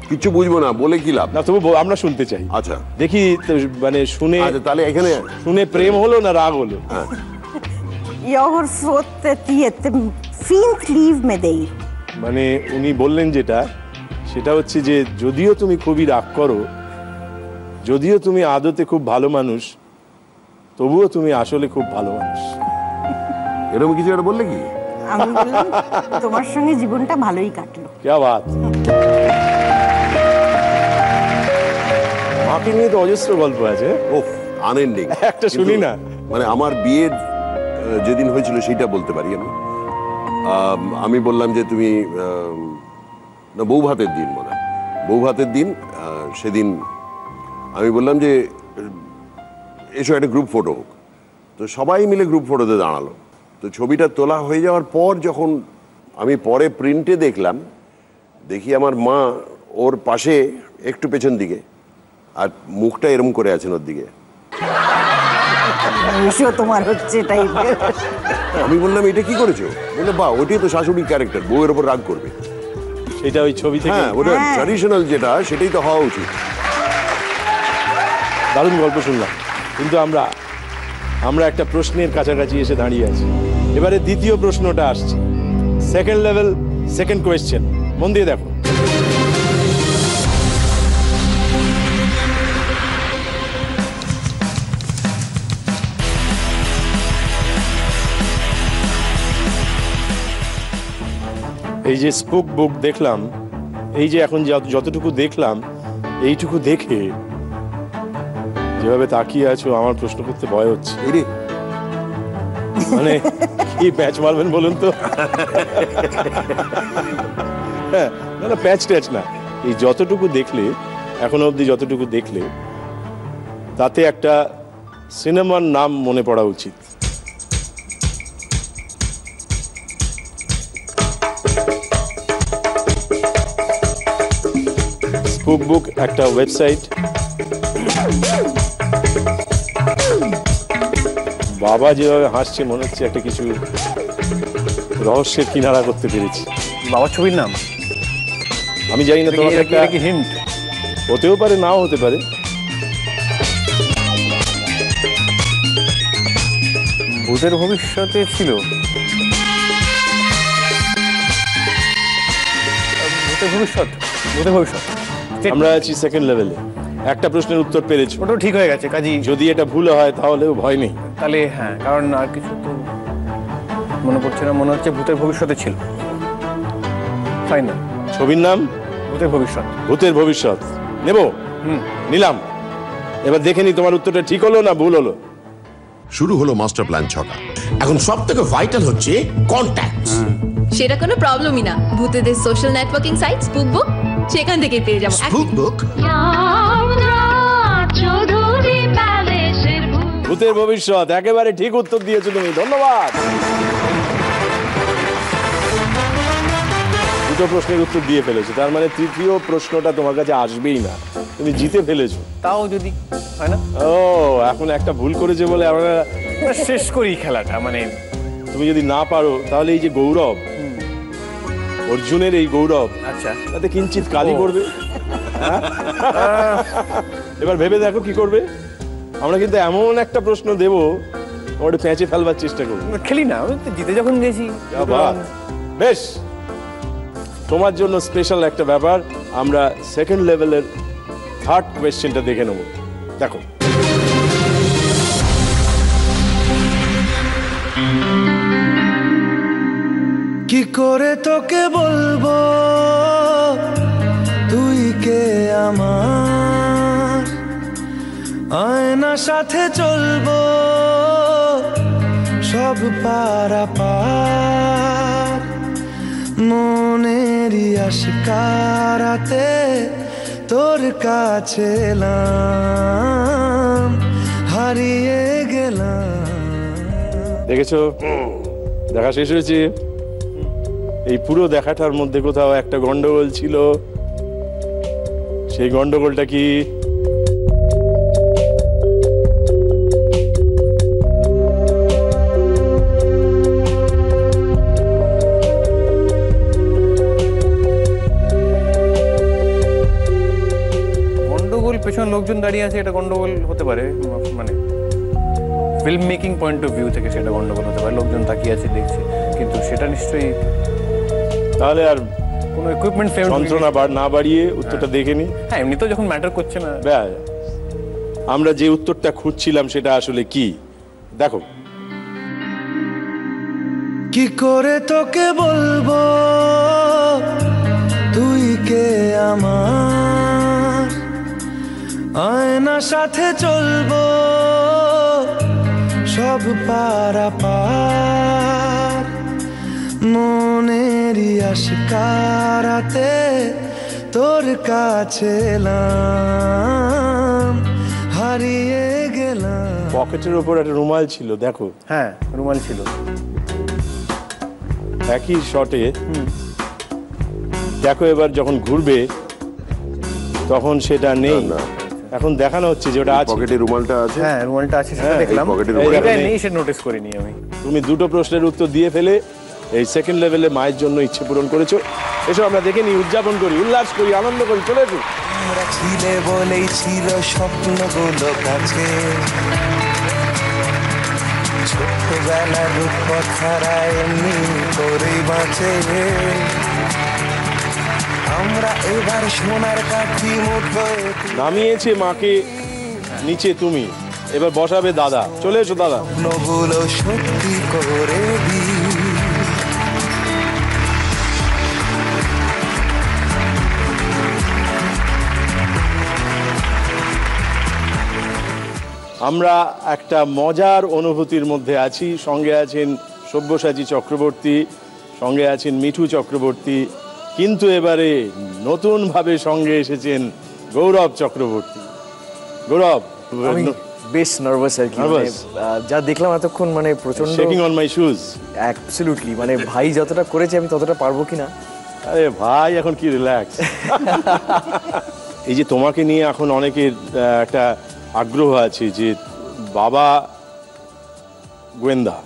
কিচ্ছু বুঝবো না, বলে কি লাভ? না তবু আমরা শুনতে চাই। আচ্ছা দেখি তো মানে শুনে আচ্ছা, তাহলে এখানে শুনে প্রেম হলো না রাগ হলো? Jag har fått ett jättefint liv med dig. মানে উনি বললেন যেটা, সেটা হচ্ছে যে যদিও তুমি খুবই রাগ করো, যদিও তুমি আদতে খুব ভালো মানুষ, তবুও তুমি আসলে খুব ভালো মানুষ। এরকম কিছু একটা বললে কি? আমি বললাম তোমার সঙ্গে জীবনটা ভালোই কাটলো। क्या बात। মাকে নিয়ে তো অজস্র গল্প আছে। ওফ, আনএন্ডিং। একটা শুনি না। মানে আমার বিয়ের যেদিন হয়েছিল সেইটা বলতে পারি আমি। আমি বললাম যে তুমি না, বউ ভাতের দিন মনে হয়, বউ ভাতের দিন সেদিন আমি বললাম যে এসো একটা গ্রুপ ফটো হোক। তো সবাই মিলে গ্রুপ ফটোতে দাঁড়ালো। তো ছবিটা তোলা হয়ে যাওয়ার পর যখন আমি পরে প্রিন্টে দেখলাম, দেখি আমার মা ওর পাশে একটু পেছন দিকে, আর মুখটা এরম করে আছেন ওর দিকে। এসেও তোমার হচ্ছে টাইপের। আমি বললাম এটা কি করেছো? বললো বাহ, ওইটাই তো শাশুড়ির ক্যারেক্টার, বউয়ের ওপর রাগ করবে। সেটা ওই ছবি থেকে? হ্যাঁ, ওটা হ্যাঁ। ট্র্যাডিশনাল যেটা, সেটাই তো হওয়া উচিত। দারুণ গল্প শুনলাম, কিন্তু আমরা একটা প্রশ্নের কাছাকাছি এসে দাঁড়িয়ে আছি। এবারে দ্বিতীয় প্রশ্নটা আসছে, সেকেন্ড লেভেল, সেকেন্ড কোয়েশ্চেন। মন দিয়ে দেখো। এই যে স্পুক বুক দেখলাম, এই যে এখন যতটুকু দেখলাম, এইটুকু দেখে যেভাবে তাকিয়ে আছো, আমার প্রশ্ন করতে ভয় হচ্ছে। এই রে, মানে কি প্যাচ মারবেন বলুন তো? হ্যাঁ, না প্যাচ ট্যাচ না, এই যতটুকু দেখলে, এখনো অবধি যতটুকু দেখলে, তাতে একটা সিনেমার নাম মনে পড়া উচিত। স্পুক বুক একটা ওয়েবসাইট, বাবা যেভাবে হাসছে মনে হচ্ছে একটা কিছু রহস্যের কিনারা করতে পেরেছি। বাবার ছবির নাম? আমি জানি না, তোমাকে একটা কি হিন্ট হতেও পারে, নাও হতে পারে। ভূতের ভবিষ্যতে ছিল? ভূতের ভবিষ্যৎ, ভূতের ভবিষ্যৎ। আমরা আছি সেকেন্ড লেভেলে, একটা প্রশ্নের উত্তর পেরেছো, ওটাও ঠিক হয়ে গেছে কাজী। যদি এটা ভুল হয় তাহলেও ভয় নেই। তাহলে হ্যাঁ, কারণ আর কিছু তো মনে পড়ছে না, মনে হচ্ছে ভূতের ভবিষ্যতে ছিল। ফাইনাল। ছবির নাম ভূতের ভবিষ্যৎ। ভূতের ভবিষ্যৎ নেব? নিলাম। এবার দেখে নি তোমার উত্তরটা ঠিক হলো না ভুল হলো। শুরু হলো মাস্টার প্ল্যান ছটা। এখন সব থেকে ভাইটাল হচ্ছে কন্ট্যাক্টস। সেটা কোনো প্রবলেমই না, ভূতেদের সোশ্যাল নেটওয়ার্কিং সাইট স্পুকবুক, সেখান থেকে পেয়ে যাবো। স্পুকবুক ভূতের ভবিষ্যৎ, একেবারে ঠিক উত্তর দিয়েছো তুমি, ধন্যবাদ। দুটো প্রশ্নের উত্তর দিয়ে ফেলেছো, তার মানে তৃতীয় প্রশ্নটা তোমার কাছে আসবেই না, তুমি জিতে ফেলেছো। তাও যদি হয় না? ও, এখন একটা ভুল করেছে বলে আমরা শেষ করি খেলাটা, মানে তুমি যদি না পারো তাহলে এই যে গৌরব, অর্জুনের এই গৌরব, আচ্ছা তাতে কিঞ্চিত কালি করবে। হ্যাঁ? এবার ভেবে দেখো কি করবে। আমরা কিন্তু এমন একটা প্রশ্ন দেবো ওটা প্যাঁচে ফেলবার চেষ্টা করবো। খেলি না, আমি তো জিতে যখন গেছি। বেশ, তোমার জন্য স্পেশাল একটা ব্যাপার, আমরা সেকেন্ড লেভেলের থার্ড কোয়েশ্চেনটা দেখে নেব। দেখো, কি করে তোকে বলবো তুই কে আমার, আয়না সাথে চলবো সব পারাপার, মনেরই আশকারাতে তোর কাছে এলাম, হারিয়ে গেলাম। দেখেছো, দেখা শেষ হয়েছে। এই পুরো দেখাটার মধ্যে কোথাও একটা গন্ডগোল ছিল। সেই গন্ডগোলটা কি? গন্ডগোল পেছনে লোকজন দাঁড়িয়ে আছে, এটা গন্ডগোল হতে পারে, মানে film making point of view থেকে সেটা গন্ডগোল হতে পারে, লোকজন তাকিয়ে আছে দেখছে, কিন্তু সেটা নিশ্চয়ই তাহলে আর কোনো ইকুইপমেন্ট যন্ত্রণা না বাড়িয়ে উত্তরটা দেখে নি। হ্যাঁ, এমনি তো যখন ম্যাটার করছে না। আমরা যে উত্তরটা খুঁজছিলাম সেটা আসলে কি, দেখো। কি করে তোকে বলবো তুই কে আমার, আয়না সাথে চলবো সব পারাপার, মনেরই আশকারাতে তোর কাছে এলাম, হারিয়ে গেলাম। পকেটের উপর একটা রুমাল ছিল, দেখো। হ্যাঁ, রুমাল ছিল। একই শটে দেখো, এবার যখন ঘুরবে তখন সেটা নেই। এখন দেখানো হচ্ছে যে ওটা আছে। পকেটে রুমালটা আছে। হ্যাঁ, রুমালটা আছে, সেটা দেখলাম। এটা নেই, সেটা নোটিস করিনি আমি। তুমি দুটো প্রশ্নের উত্তর দিয়ে ফেলে এই সেকেন্ড লেভেলে মায়ের জন্য ইচ্ছে পূরণ করেছো। এসো আমরা দেখে নিই, উদযাপন করি, উল্লাস করি, আনন্দ করি। চলে এসো। আমরা ছিলে বলেই ছিল স্বপ্নগুলো কাছে, ছোট্টবেলার রূপকথারা এমনি করেই বাঁচে। আমরা এবার সোনার কাঠি মুঠোয় নামিয়েছে মাকে নিচে তুমি, এবার বসাবে দাদা। চলে এসো দাদা। স্বপ্নগুলো সত্যি করে দিই। আমরা একটা মজার অনুভূতির মধ্যে আছি। সঙ্গে আছেন সব্যসাচী চক্রবর্তী, সঙ্গে আছেন মিঠু চক্রবর্তী, কিন্তু এবারে নতুনভাবে সঙ্গে এসেছেন গৌরব চক্রবর্তী। গৌরব, আমি বেশ নার্ভাস আর কি, যা দেখলাম এতক্ষণ, মানে প্রচন্ড shaking on my shoes. Absolutely, মানে ভাই যতটা করেছে আমি ততটা পারবো কিনা। আরে ভাই, এখন কি রিল্যাক্স। এই যে তোমাকে নিয়ে এখন অনেকের একটা আগ্রহ আছে যে বাবা গোয়েন্দা,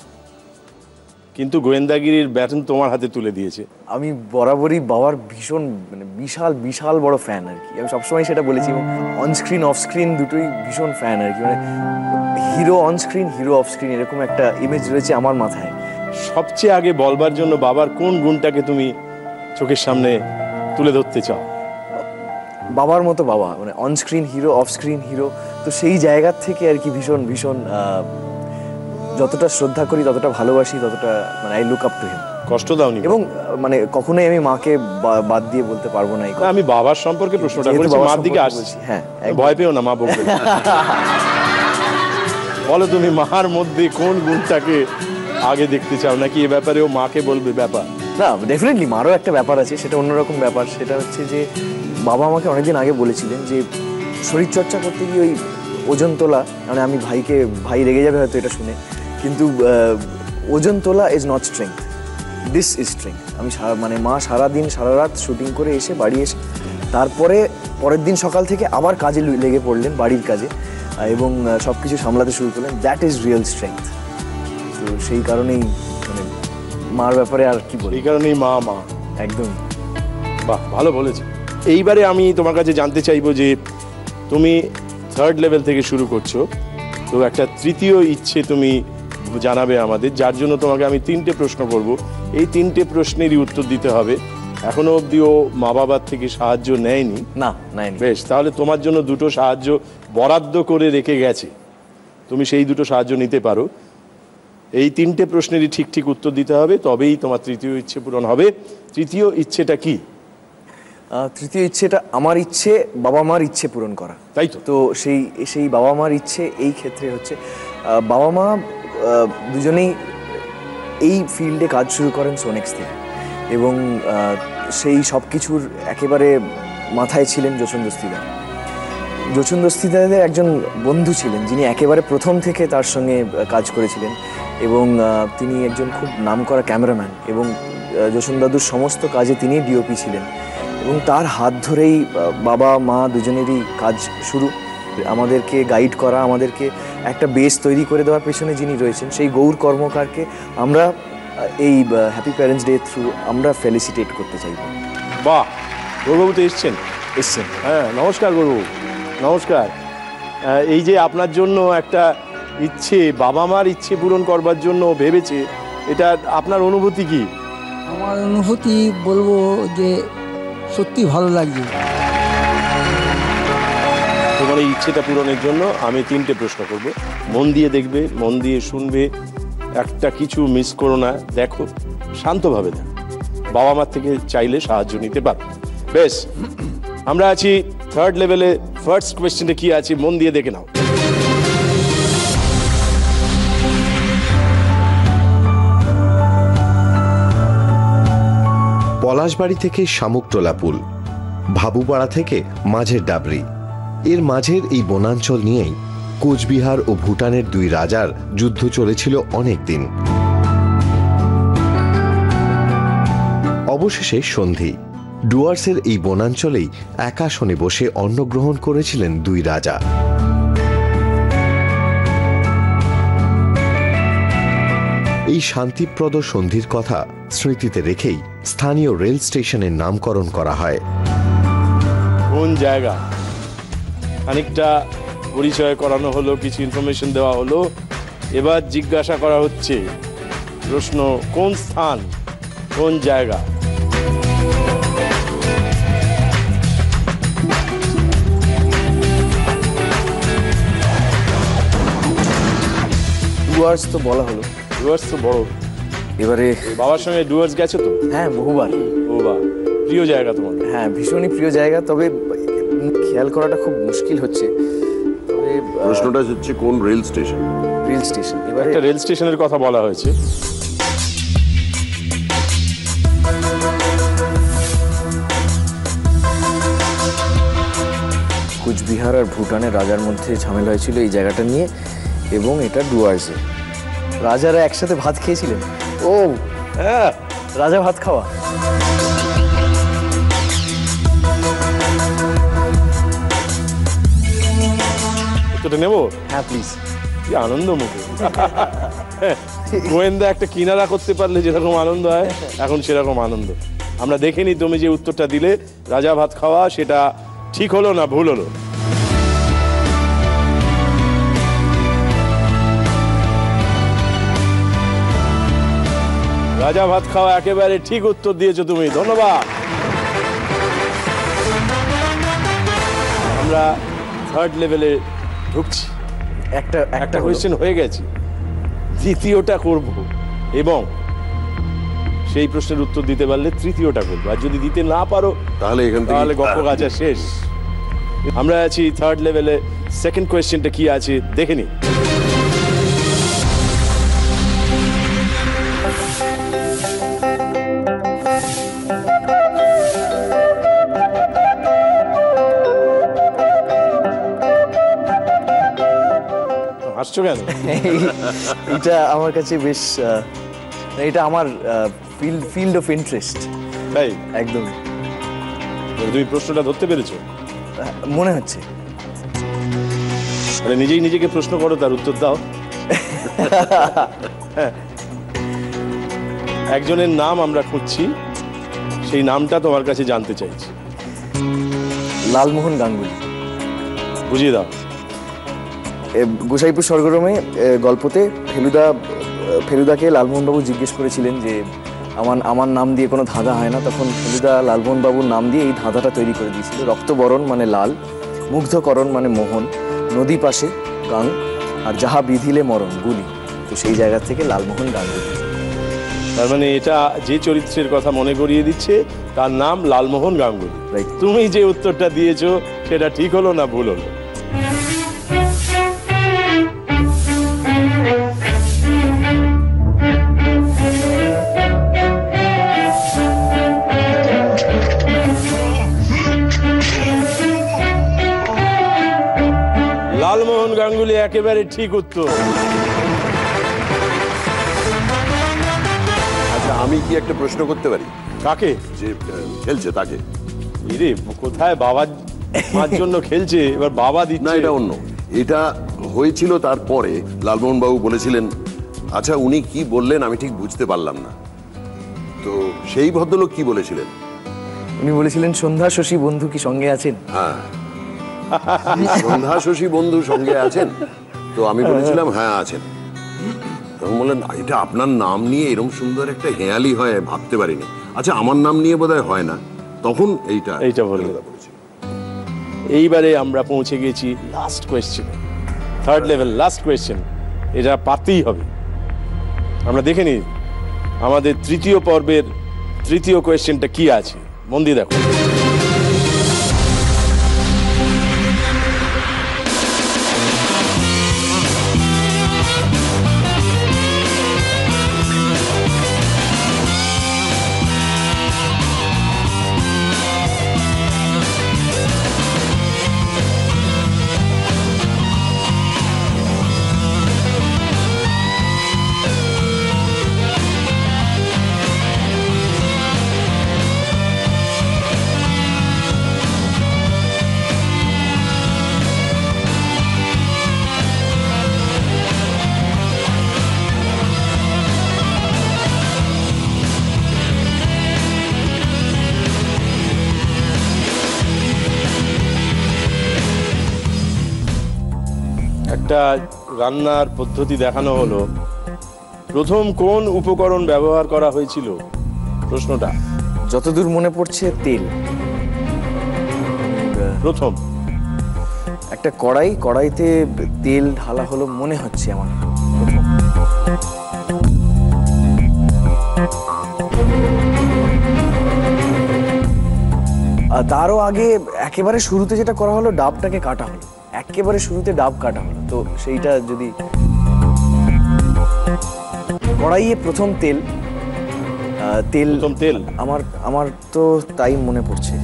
কিন্তু গোয়েন্দাগিরির ব্যাটন তোমার হাতে তুলে দিয়েছে। আমি বরাবরই বাবার ভীষণ, মানে বিশাল বিশাল বড় ফ্যান আর কি। আমি সবসময় সেটা বলেছি, এবং অন স্ক্রিন অফ স্ক্রিন দুটোই ভীষণ ফ্যান আর কি। মানে hero on screen, hero off screen, এরকম একটা ইমেজ রয়েছে আমার মাথায়। সবচেয়ে আগে বলবার জন্য বাবার কোন গুণটাকে তুমি চোখের সামনে তুলে ধরতে চাও? বাবার মতো বাবা, মানে on screen hero, off screen hero. তো সেই জায়গার থেকে আর কি ভীষণ ভীষণ যতটা শ্রদ্ধা করি, ততটা ভালোবাসি, ততটা মানে I look up to him. কষ্ট দাওনি? এবং মানে কখনোই আমি মাকে বাদ দিয়ে বলতে পারবো না। আমি বাবার সম্পর্কে প্রশ্নটা করেছি, মার দিকে আসছি। হ্যাঁ, ভয় পেও না, মা বলবে। বলো তুমি মার মধ্যে কোন গুণটাকে আগে দেখতে চাও, নাকি এ ব্যাপারেও মাকে বলবে ব্যাপার? না, ডেফিনেটলি মারও একটা ব্যাপার আছে, সেটা অন্যরকম ব্যাপার। সেটা হচ্ছে যে বাবা আমাকে অনেকদিন আগে বলেছিলেন যে শরীরচর্চা করতে গিয়ে ওই ওজন তোলা, মানে আমি ভাই রেগে যাবে হয়তো এটা শুনে, কিন্তু ওজন তোলা is not strength, this is strength. আমি মানে মা সারাদিন সারা রাত শুটিং করে এসে বাড়ি এসে তারপরে পরের দিন সকাল থেকে আবার কাজে লেগে পড়লেন, বাড়ির কাজে, এবং সব কিছু সামলাতে শুরু করলেন। That is real strength. সেই কারণেই মানে মার ব্যাপারে আর কি বলি, এই কারণেই মা মা। একদম। বাহ, ভালো বলেছে। এইবারে আমি তোমার কাছে জানতে চাইবো যে তুমি থার্ড লেভেল থেকে শুরু করছো, তো একটা তৃতীয় ইচ্ছে তুমি জানাবে আমাদের, যার জন্য তোমাকে আমি 3টে প্রশ্ন করব। এই 3টে প্রশ্নেরই উত্তর দিতে হবে। এখনো অবধি ও মা বাবার থেকে সাহায্য নেয়নি? না, নেয়নি। বেশ, তাহলে তোমার জন্য 2টো সাহায্য বরাদ্দ করে রেখে গেছে, তুমি সেই 2টো সাহায্য নিতে পারো। এই 3টে প্রশ্নেরই ঠিক ঠিক উত্তর দিতে হবে, তবেই তোমার তৃতীয় ইচ্ছে পূরণ হবে। তৃতীয় ইচ্ছেটা কি? তৃতীয় ইচ্ছেটা আমার ইচ্ছে বাবা মার ইচ্ছে পূরণ করা। তাই তো? তো সেই বাবা মার ইচ্ছে এই ক্ষেত্রে হচ্ছে বাবা মা দুজনেই এই ফিল্ডে কাজ শুরু করেন সোনেক্স থেকে, এবং সেই সব কিছুর একেবারে মাথায় ছিলেন যোচন দস্তিদার। যোচন দস্তিদারের একজন বন্ধু ছিলেন যিনি একেবারে প্রথম থেকে তার সঙ্গে কাজ করেছিলেন, এবং তিনি একজন খুব নামকরা ক্যামেরাম্যান, এবং যোচন দাদুর সমস্ত কাজে তিনি ডিওপি ছিলেন, এবং তার হাত ধরেই বাবা মা দুজনেরই কাজ শুরু। আমাদেরকে গাইড করা, আমাদেরকে একটা বেস তৈরি করে দেওয়ার পেছনে যিনি রয়েছেন সেই গৌর কর্মকারকে আমরা এই হ্যাপি প্যারেন্টস ডে থ্রু আমরা ফেলিসিটেট করতে চাইব। বাহ, গৌরবাবু তো এসছেন। হ্যাঁ, নমস্কার গৌরবাবু, নমস্কার। এই যে আপনার জন্য একটা ইচ্ছে, বাবা মার ইচ্ছে পূরণ করবার জন্য ভেবেছে, এটা আপনার অনুভূতি কি? আমার অনুভূতি বলবো যে সত্যি ভালো লাগছে। তোমার এই ইচ্ছেটা পূরণের জন্য আমি 3টে প্রশ্ন করব, মন দিয়ে দেখবে, মন দিয়ে শুনবে, একটা কিছু মিস করো না, দেখো, শান্তভাবে দেখো, বাবা মার থেকে চাইলে সাহায্য নিতে পারো। বেশ, আমরা আছি থার্ড লেভেলে। ফার্স্ট কোয়েশ্চেনটা কি আছে মন দিয়ে দেখে নাও। পলাশবাড়ি থেকে শামুকটোলা পুল, ভাবুপাড়া থেকে মাঝের ডাবরি, এর মাঝের এই বনাঞ্চল নিয়েই কোচবিহার ও ভুটানের 2 রাজার যুদ্ধ চলেছিল অনেক দিন। অবশেষে সন্ধি। ডুয়ার্সের এই বনাঞ্চলেই এক আসনে বসে অন্নগ্রহণ করেছিলেন 2 রাজা। এই শান্তিপ্রদ সন্ধির কথা স্মৃতিতে রেখেই স্থানীয় রেল স্টেশনের নামকরণ করা হয়। কোন জায়গা খানিকটা পরিচয় করানো হলো, কিছু ইনফরমেশন দেওয়া হলো, এবার জিজ্ঞাসা করা হচ্ছে প্রশ্ন, কোন স্থান, কোন জায়গা? ডুয়ার্স তো বলা হলো। ডুয়ার্স তো বড়। এবারে বাবার সঙ্গে ডুয়ার্স গেছো তো? হ্যাঁ, বহুবার। বাহ, প্রিয় জায়গা তোমার? হ্যাঁ, ভীষণই প্রিয় জায়গা, তবে খেয়াল করাটা খুব মুশকিল হচ্ছে। তবে প্রশ্নটা হচ্ছে কোন রেল স্টেশন? Rail station. এবারে একটা রেল স্টেশনের কথা বলা হয়েছে। কোচবিহার আর ভুটানের রাজার মধ্যে ঝামেলা হয়েছিল এই জায়গাটা নিয়ে, এবং এটা ডুয়ার্সে। রাজারা একসাথে ভাত খেয়েছিলেন। ও হ্যাঁ, রাজা ভাত খাওয়া। উত্তরটা নেবো? হ্যাঁ, প্লিজ। কি আনন্দ মুখে। গোয়েন্দা একটা কিনারা করতে পারলে যেরকম আনন্দ হয়, এখন সেরকম আনন্দ। আমরা দেখিনি তুমি যে উত্তরটা দিলে, রাজা ভাত খাওয়া, সেটা ঠিক হলো না ভুল হলো? রাজা ভাত খাওয়া একেবারে ঠিক উত্তর দিয়েছো তুমি, ধন্যবাদ। আমরা থার্ড লেভেলে ঢুকছি। একটা কোয়েশ্চেন হয়ে গেছে, দ্বিতীয়টা করব, এবং সেই প্রশ্নের উত্তর দিতে পারলে তৃতীয়টা করবো, আর যদি দিতে না পারো তাহলে গপ্প গাছা শেষ। আমরা আছি থার্ড লেভেলে। সেকেন্ড কোয়েশ্চেনটা কি আছে দেখে নি। হাসছো কেন? এটা আমার কাছে বেশ, এটা আমার ফিল্ড অফ ইন্টারেস্ট। তাই? একদম। তুমি প্রশ্নটা ধরতে পেরেছো? মনে হচ্ছে। নিজেই নিজেকে প্রশ্ন করো, তার উত্তর দাও। একজনের নাম আমরা খুঁজছি, সেই নামটা তোমার কাছে জানতে চাইছি। লালমোহন গাঙ্গুলি। বুঝিয়ে দাও। গোসাইপুর স্বর্গরমে গল্পতে ফেলুদাকে লালমোহনবাবু জিজ্ঞেস করেছিলেন যে আমার নাম দিয়ে কোনো ধাঁধা হয় না, তখন ফেলুদা লালমোহনবাবুর নাম দিয়ে এই ধাঁধাটা তৈরি করে দিয়েছিল। রক্তবরণ মানে লাল, মুগ্ধকরণ মানে মোহন, নদী পাশে গাং, আর যাহা বিধিলে মরণ গুলি। তো সেই জায়গা থেকে লালমোহন গাঙ্গুলি। তার মানে এটা যে চরিত্রের কথা মনে করিয়ে দিচ্ছে তার নাম লালমোহন গাঙ্গুলি। তুমি যে উত্তরটা দিয়েছো সেটা ঠিক হলো না ভুল হলো? লালমোহন গাঙ্গুলি একেবারে ঠিক উত্তর। আচ্ছা, আমি কি একটা প্রশ্ন করতে পারি? কাকে? যে খেলছে তাকে। রে কোথায় বাবার মার জন্য খেলছে, এবার বাবা দিচ্ছে না, এটা অন্য। এটা হয়েছিল তারপরে লালমোহন বাবু বলেছিলেন, আচ্ছা উনি কি বললেন আমি ঠিক বুঝতে পারলাম না। তো সেই ভদ্রলোক কি বলেছিলেন? উনি বলেছিলেন সন্ধ্যা শশী বন্ধু কি সঙ্গে আছেন? হ্যাঁ, সন্ধ্যা শশী বন্ধু সঙ্গে আছেন? তো আমি বলেছিলাম হ্যাঁ আছেন। তখন বললেন এটা আপনার নাম নিয়ে এরকম সুন্দর একটা হেয়ালি হয় ভাবতে পারিনি। আচ্ছা আমার নাম নিয়ে বোধহয় হয় না, তখন এইটা বলে। এইবারে আমরা পৌঁছে গেছি last question, third level last question. এটা পারতেই হবে। আমরা দেখে নিই আমাদের তৃতীয় পর্বের তৃতীয় কোয়েশ্চেনটা কি আছে, মন দিয়ে দেখো। একটা রান্নার পদ্ধতি দেখানো হলো, প্রথম কোন উপকরণ ব্যবহার করা হয়েছিল? প্রশ্নটা যতদূর মনে পড়ছে তেল। প্রথম একটা কড়াইতে তেল ঢালা হলো মনে হচ্ছে আমার। তারও আগে একেবারে শুরুতে যেটা করা হলো ডাবটাকে কাটা হলো, একেবারে শুরুতে ডাব কাটা হলো। তো সেইটা যদি কড়াইয়ে প্রথম তেল আমার তো তাই মনে পড়ছে।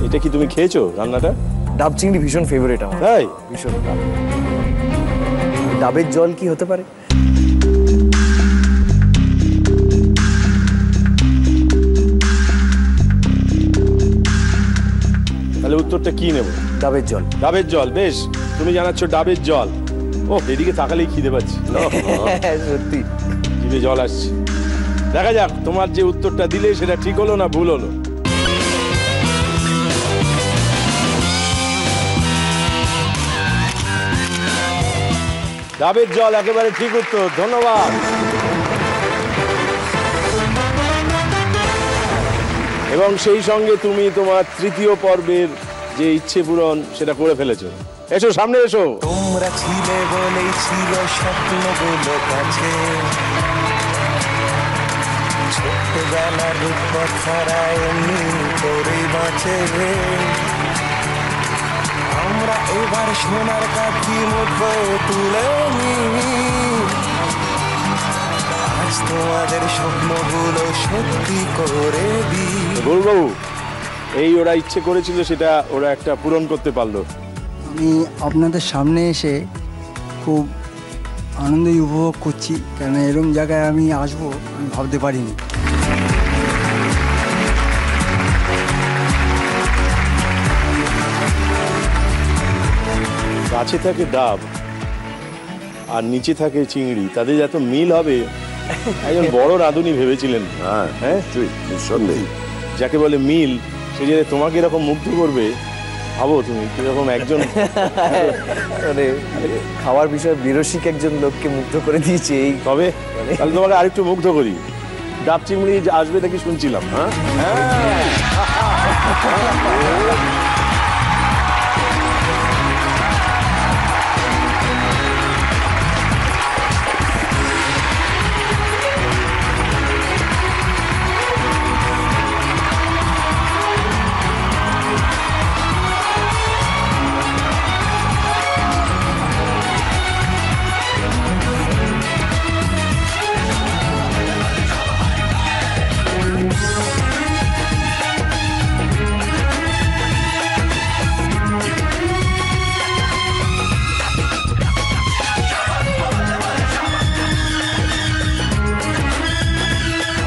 এটা কি তুমি খেয়েছো রান্নাটা? ডাব চিংড়ি ভীষণ ফেভারিট আমার। তাই? ভীষণ। ডাবের জল কি হতে পারে? তাহলে উত্তরটা কি নেব? ডাবের জল। ডাবের জল, বেশ। তুমি জানাচ্ছ ডাবের জল। ও, এদিকে তাকালেই খিদে পাচ্ছি। সত্যি জিভে জল আসছে। দেখা যাক তোমার যে উত্তরটা দিলে সেটা ঠিক হলো না ভুল হলো। ডাবের জল একেবারে ঠিক উত্তর, ধন্যবাদ। এবং সেই সঙ্গে তুমি তোমার তৃতীয় পর্বের যে ইচ্ছে পূরণ সেটা করে ফেলেছো। এসো সামনে এসো। তোমরা ছিলে বলেই ছিল স্বপ্নগুলো কাছে, ছোট্টবেলার রূপকথারা এমনি করে বাঁচে। আমরা এবার সোনার কাঠি মুঠোয় তুলে আজ তোমাদের স্বপ্নগুলো সত্যি করে দিই। গৌরবাবু, এই ওরা ইচ্ছে করেছিল সেটা ওরা একটা পূরণ করতে পারলো। আমি আপনাদের সামনে এসে খুব আনন্দই উপভোগ করছি, কেন এরকম জায়গায় আমি আসবো আমি ভাবতে পারিনি। গাছে থাকে ডাব আর নিচে থাকে চিংড়ি, তাদের এত মিল হবে একজন বড় রাঁধুনি ভেবেছিলেন? হ্যাঁ তুই নিঃসন্দেহে যাকে বলে মিল, সে যে তোমাকে এরকম মুগ্ধ করবে, ভাবো তুমি কিরকম একজন মানে খাওয়ার বিষয়ে বিরসিক একজন লোককে মুগ্ধ করে দিয়েছে। এই তবে তাহলে তোমাকে আরেকটু মুগ্ধ করি, ডাব চিংড়ি আসবে নাকি শুনছিলাম।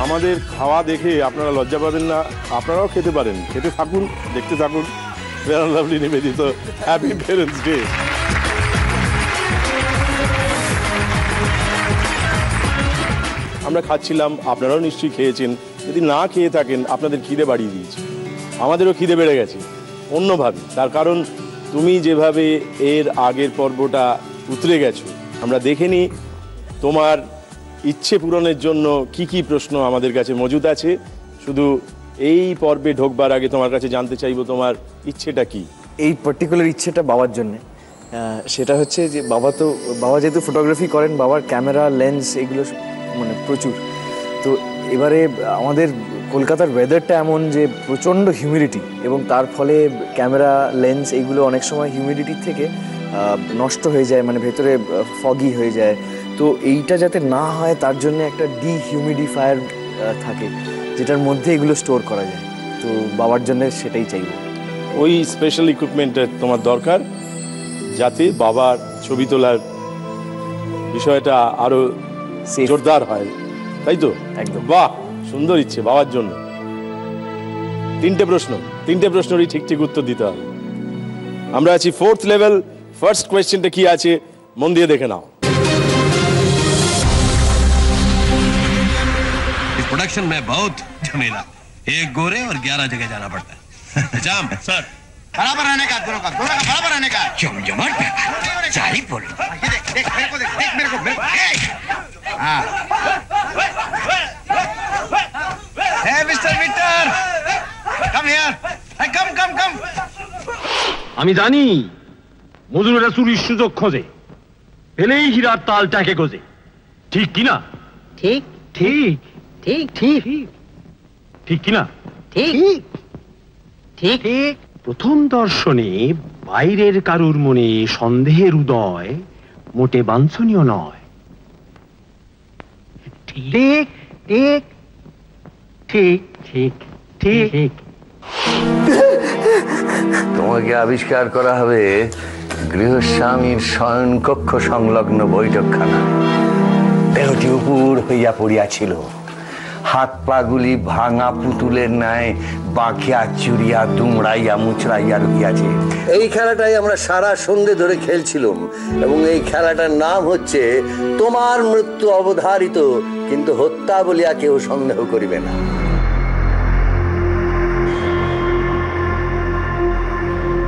আমাদের খাওয়া দেখে আপনারা লজ্জা পাবেন না, আপনারাও খেতে পারেন, খেতে থাকুন, দেখতে থাকুন ফেয়ার অ্যান্ড লাভলি নিবেদিত হ্যাপি পেরেন্টস ডে। আমরা খাচ্ছিলাম, আপনারাও নিশ্চয়ই খেয়েছেন, যদি না খেয়ে থাকেন আপনাদের খিদে বাড়িয়ে দিয়েছি, আমাদেরও খিদে বেড়ে গেছে অন্যভাবে। তার কারণ তুমি যেভাবে এর আগের পর্বটা উতরে গেছো, আমরা দেখে নিই তোমার ইচ্ছে পূরণের জন্য কি কি প্রশ্ন আমাদের কাছে মজুদ আছে। শুধু এই পর্বে ঢোকবার আগে তোমার কাছে জানতে চাইবো তোমার ইচ্ছেটা কি। এই পার্টিকুলার ইচ্ছেটা বাবার জন্যে, সেটা হচ্ছে যে বাবা যেহেতু ফটোগ্রাফি করেন, বাবার ক্যামেরা লেন্স এগুলো মানে প্রচুর। তো এবারে আমাদের কলকাতার ওয়েদারটা এমন যে প্রচণ্ড হিউমিডিটি, এবং তার ফলে ক্যামেরা লেন্স এইগুলো অনেক সময় হিউমিডিটির থেকে নষ্ট হয়ে যায়, মানে ভেতরে ফগি হয়ে যায়। তো এইটা যাতে না হয় তার জন্য একটা ডিহিউমিডিফায়ার থাকে, যেটার মধ্যে এগুলো স্টোর করা যায়। তো বাবার জন্য সেটাই চাইব। ওই স্পেশাল ইকুইপমেন্টের তোমার দরকার, যাতে বাবার ছবি তোলার বিষয়টা আরো জোরদার হয়, তাই তো? একদম। বাহ, সুন্দর ইচ্ছে বাবার জন্য। তিনটে প্রশ্নেরই ঠিক ঠিক উত্তর দিতে হবে। আমরা আছি 4th লেভেল। ফার্স্ট কোয়েশ্চেনটা কি আছে মন দিয়ে দেখে নাও। प्रोडक्शन में बहुत झमेला, एक गोरे और 11 जगह जाना पड़ता है। जाम सर, बराबर रहने का, दोनों का बराबर रहने का। जमजमाट जारी बोलो। ये देख मेरे को, देख मेरे को। हाँ, हे मिस्टर विक्टर, कम हियर, कम। আমি জানি মজুরেরা চুরির সুযোগ খোঁজে, পেলেই হীরার তালটাকে গোজে, ঠিক কিনা? ঠিক ঠিক ঠিক ঠিক ঠিক কিনা? ঠিক ঠিক ঠিক। প্রথম দর্শনে বাইরের কারুর মনে সন্দেহের উদয় মোটে বাঞ্ছনীয় নয়। ঠিক ঠিক ঠিক ঠিক ঠিক। তোমাকে আবিষ্কার করা হবে গৃহস্বামীর শয়নকক্ষ সংলগ্ন বৈঠকখানা। দেহটি উপর হইয়া পড়িয়াছিল, হাত পাগুলি ভাঙা পুতুলের ন্যায় বাঁকিয়া চুরিয়া দুমড়াইয়া মুচড়াইয়া রহিয়াছে। এই খেলাটাই আমরা সারা সন্ধে ধরে খেলছিলাম, এবং এই খেলাটার নাম হচ্ছে তোমার মৃত্যু অবধারিত, কিন্তু হত্যা বলিয়া কেউ সন্দেহ করিবে না।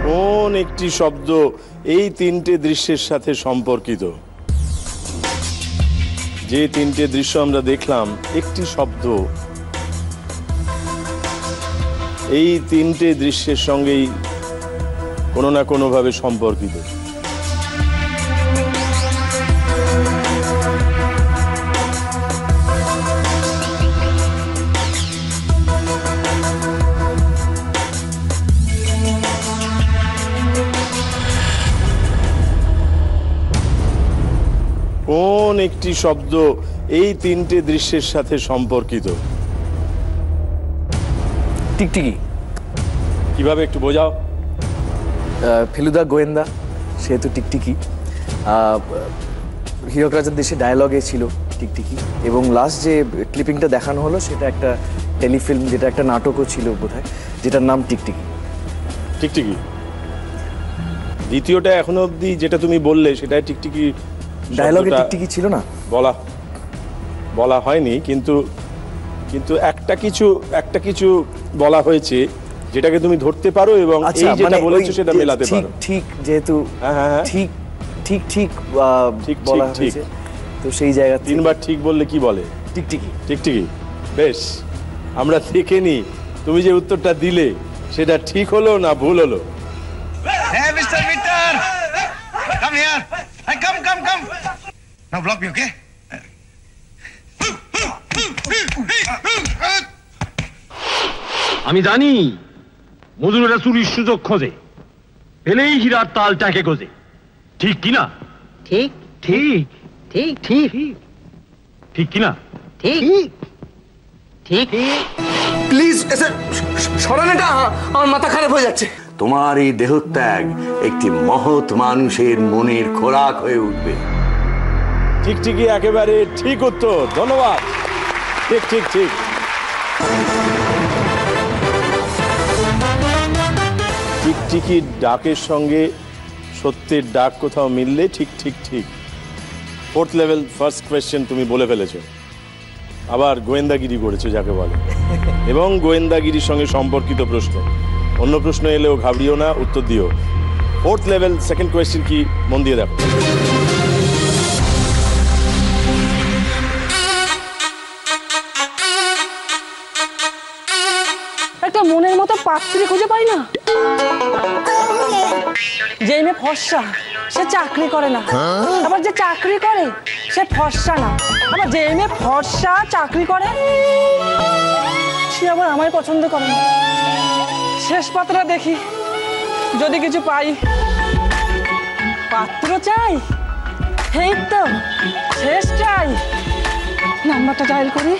কোন একটি শব্দ এই তিনটে দৃশ্যের সাথে সম্পর্কিত? যে তিনটে দৃশ্য আমরা দেখলাম, একটি শব্দ এই তিনটে দৃশ্যের সঙ্গেই কোনো না কোনোভাবে সম্পর্কিত। কোন একটি শব্দ এই তিনটে দৃশ্যের সাথে সম্পর্কিত? টিকটিকি। কিভাবে একটু বোঝাও। ফেলুদা গোয়েন্দা, সেহেতু টিকটিকি। হীরক রাজার দেশে ডায়ালগে ছিল টিকটিকি, এবং লাস্ট যে ক্লিপিংটা দেখানো হলো সেটা একটা টেলিফিল্ম, যেটা একটা নাটকও ছিল বোধহয়, যেটার নাম টিকটিকি। টিকটিকি। দ্বিতীয়টা এখনো অবধি যেটা তুমি বললে সেটা টিকটিকি ডায়লগে শব্দটা টিকটিকি ছিল না? বলা হয়নি, কিন্তু কিন্তু একটা কিছু বলা হয়েছে যেটাকে তুমি ধরতে পারো এবং এই যেটা বলেছো সেটা মেলাতে পারো। ঠিক, যেহেতু ঠিক ঠিক ঠিক ঠিক বলা ঠিক হয়েছে, তো সেই জায়গা তিনবার ঠিক বললে কি বলে? টিকটিকি। টিকটিকি, বেশ। আমরা দেখে নি তুমি যে উত্তরটা দিলে সেটা ঠিক হলো না ভুল হলো। Hey, Mr. Victor! Come here! Hey, come! Now block me, okay? আমি জানি মজুরেরা চুরির সুযোগ খোঁজে, পেলেই হীরার তাল ট্যাঁকে গোজে। ঠিক কিনা? ঠিক ঠিক ঠিক ঠিক ঠিক কিনা? ঠিক ঠিক প্লিজ এসে সরান, এটা আমার মাথা খারাপ হয়ে যাচ্ছে। তোমার এই দেহত্যাগ একটি মহৎ মানুষের মনের খোরাক হয়ে উঠবে। টিকটিকি একেবারে ঠিক উত্তর, ধন্যবাদ। ঠিক ঠিক ঠিক। টিকটিকির ডাকের সঙ্গে সত্যের ডাক কোথাও মিললে ঠিক ঠিক ঠিক। ফোর্থ লেভেল ফার্স্ট কোয়েশ্চেন তুমি বলে ফেলেছো, আবার গোয়েন্দাগিরি করেছো যাকে বলে, এবং গোয়েন্দাগিরির সঙ্গে সম্পর্কিত প্রশ্ন। অন্য প্রশ্ন এলেও ঘাবড়িও না, উত্তর দিও। ফোর্থ লেভেল সেকেন্ড কোয়েশ্চেন কি, মন দিয়ে দেখো। একটা মনের মতো পাত্রী খুঁজে পাই না। যে মেয়ে ফর্সা সে চাকরি করে না, আবার যে চাকরি করে সে ফর্সা না, আবার যে মেয়ে ফর্সা চাকরি করে সে আবার আমায় পছন্দ করে না। শেষ পাত্রটা দেখি, যদি কিছু পাই। পাত্র চাই, এই তো শেষ চাই। নাম্বারটা ডায়াল করি,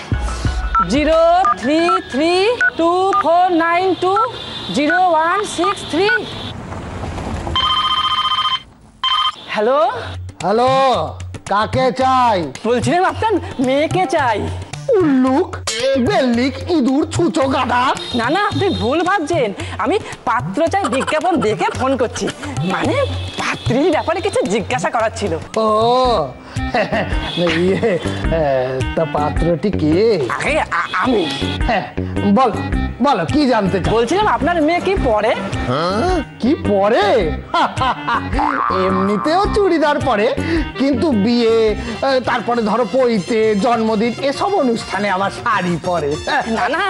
03324920163। হ্যালো হ্যালো, কাকে চাই? বলছিলাম আপনার মেয়েকে চাই। উল্লুক, বেল্লিক, ইঁদুর, ছুঁচো, গাধা। না না, আপনি ভুল ভাবছেন। আমি পাত্র চাই বিজ্ঞাপন দেখে ফোন করছি, মানে পাত্রীর ব্যাপারে কিছু জিজ্ঞাসা করার ছিল। ও তা পাত্রটি কে? আমি। বলো বলো, কি জানতে চাও? বলছিলাম আপনার মেয়ে কি পরে? কি পরে? এমনিতেও চুড়িদার পরে, কিন্তু বিয়ে, তারপরে ধরো পৈতে, জন্মদিন, এসব অনুষ্ঠানে আমার শাড়ি পরে। না না,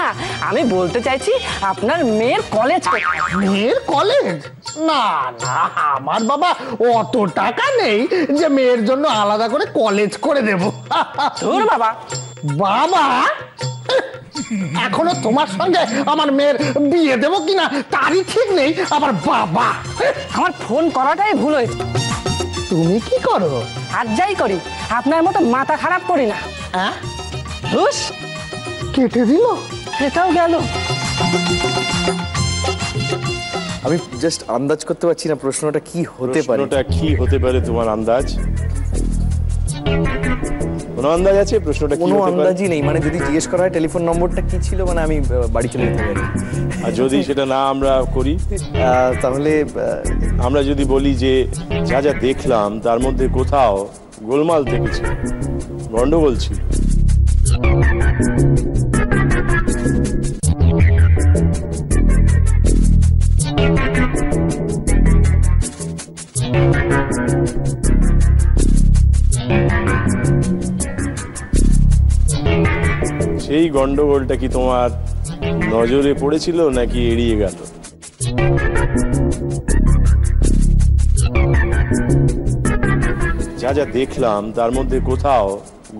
আমি বলতে চাইছি আপনার মেয়ের কলেজ। মেয়ের কলেজ? না না, আমার বাবা অত টাকা নেই যে মেয়ের জন্য আলাদা করে কলেজ করে দেব। তোর বাবা? বাবা, এখনো তোমার সঙ্গে আমার মেয়ের বিয়ে দেবো কিনা তারই ঠিক নেই, আবার বাবা। আমার ফোন করাটাই ভুল হয়েছে। তুমি কি করো? আর যাই করি, আপনার মতো মাথা খারাপ করি না। রুশ কেটে দিল, এটাও গেল। আমি জাস্ট আন্দাজ করতে পারছি না প্রশ্নটা কি হতে পারে। প্রশ্নটা কি হতে পারে তোমার আন্দাজ? কোনো আন্দাজ আছে প্রশ্নটা কি হতে পারে? কোনো আন্দাজই নেই, মানে যদি জিজ্ঞেস করা হয় টেলিফোন নম্বরটা কি ছিল, মানে আমি বাড়ি চলে যেতে পারি। আর যদি সেটা না আমরা করি, তাহলে আমরা যদি বলি যে যা যা দেখলাম তার মধ্যে কোথাও গোলমাল থেকেছে, গন্ডগোল ছিল। সেই গন্ডগোলটা কি তোমার নজরে পড়েছিল নাকি এড়িয়ে গেল? যা যা দেখলাম তার মধ্যে কোথাও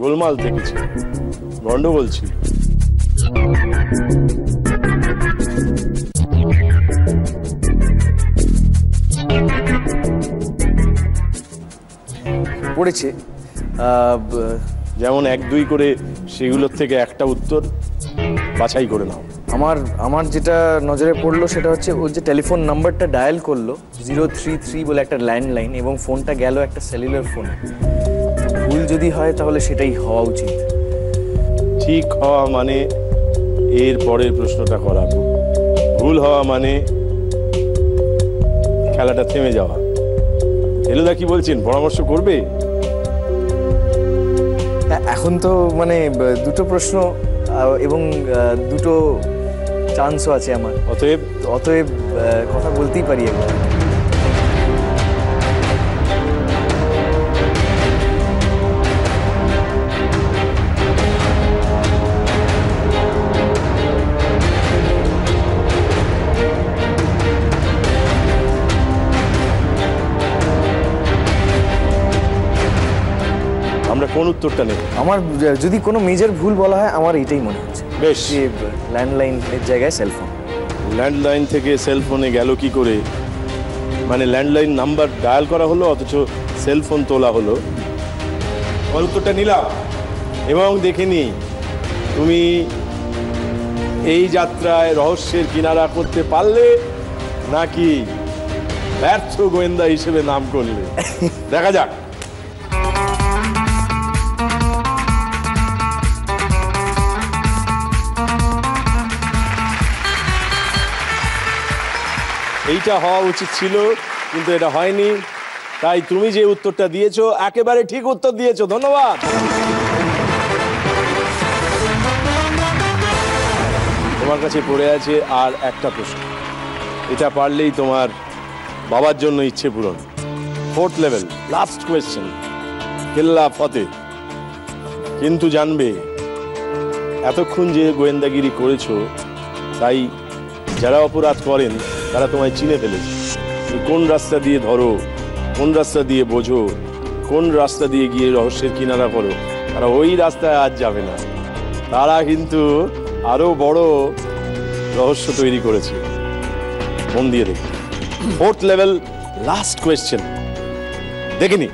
গোলমাল থেকেছে, গন্ডগোল ছিল। পড়েছে, যেমন 1-2 করে সেগুলোর থেকে একটা উত্তর বাছাই করে নাও। আমার যেটা নজরে পড়লো সেটা হচ্ছে ওর যে টেলিফোন নাম্বারটা ডায়াল করলো 033 বলে একটা ল্যান্ডলাইন, এবং ফোনটা গেল একটা সেলুলার ফোনে। ভুল যদি হয় তাহলে সেটাই হওয়া উচিত। ঠিক হওয়া মানে এর পরের প্রশ্নটা করা, ভুল হওয়া মানে খেলাটা থেমে যাওয়া। ফেলুদা কি বলছেন, পরামর্শ করবে? এখন তো মানে দুটো প্রশ্ন এবং দুটো চান্সও আছে আমার, অতএব কথা বলতেই পারি একবার। আমরা কোন উত্তরটা নেব? আমার যদি কোনো মেজর ভুল বলা হয় আমার এইটাই মনে হচ্ছে। বেশ, ল্যান্ডলাইনের জায়গায় সেলফোন। ল্যান্ডলাইন থেকে সেলফোনে গেল কি করে? মানে ল্যান্ডলাইন নাম্বার ডায়াল করা হলো অথচ সেলফোন তোলা হলো। আমার উত্তরটা নিলাম এবং দেখে নি তুমি এই যাত্রায় রহস্যের কিনারা করতে পারলে নাকি ব্যর্থ গোয়েন্দা হিসেবে নাম করলে। দেখা যাক। এইটা হওয়া উচিত ছিল কিন্তু এটা হয়নি, তাই তুমি যে উত্তরটা দিয়েছো একেবারে ঠিক উত্তর দিয়েছো। ধন্যবাদ। তোমার কাছে পড়ে আছে আর একটা প্রশ্ন, এটা পারলেই তোমার বাবার জন্য ইচ্ছে পূরণ। 4th লেভেল, লাস্ট কোয়েশ্চেন, কেল্লা ফতে। কিন্তু জানবে এতক্ষণ যে গোয়েন্দাগিরি করেছো তাই যারা অপরাধ করেন তারা তোমায় চিনে ফেলেছে। কোন রাস্তা দিয়ে ধরো, কোন রাস্তা দিয়ে বোঝো, কোন রাস্তা দিয়ে গিয়ে রহস্যের কিনারা করো, তারা ওই রাস্তায় আজ যাবে না। তারা কিন্তু আরো বড় রহস্য তৈরি করেছে। মন দিয়ে দেখি। 4th লেভেল, লাস্ট কোয়েশ্চেন, দেখিনি।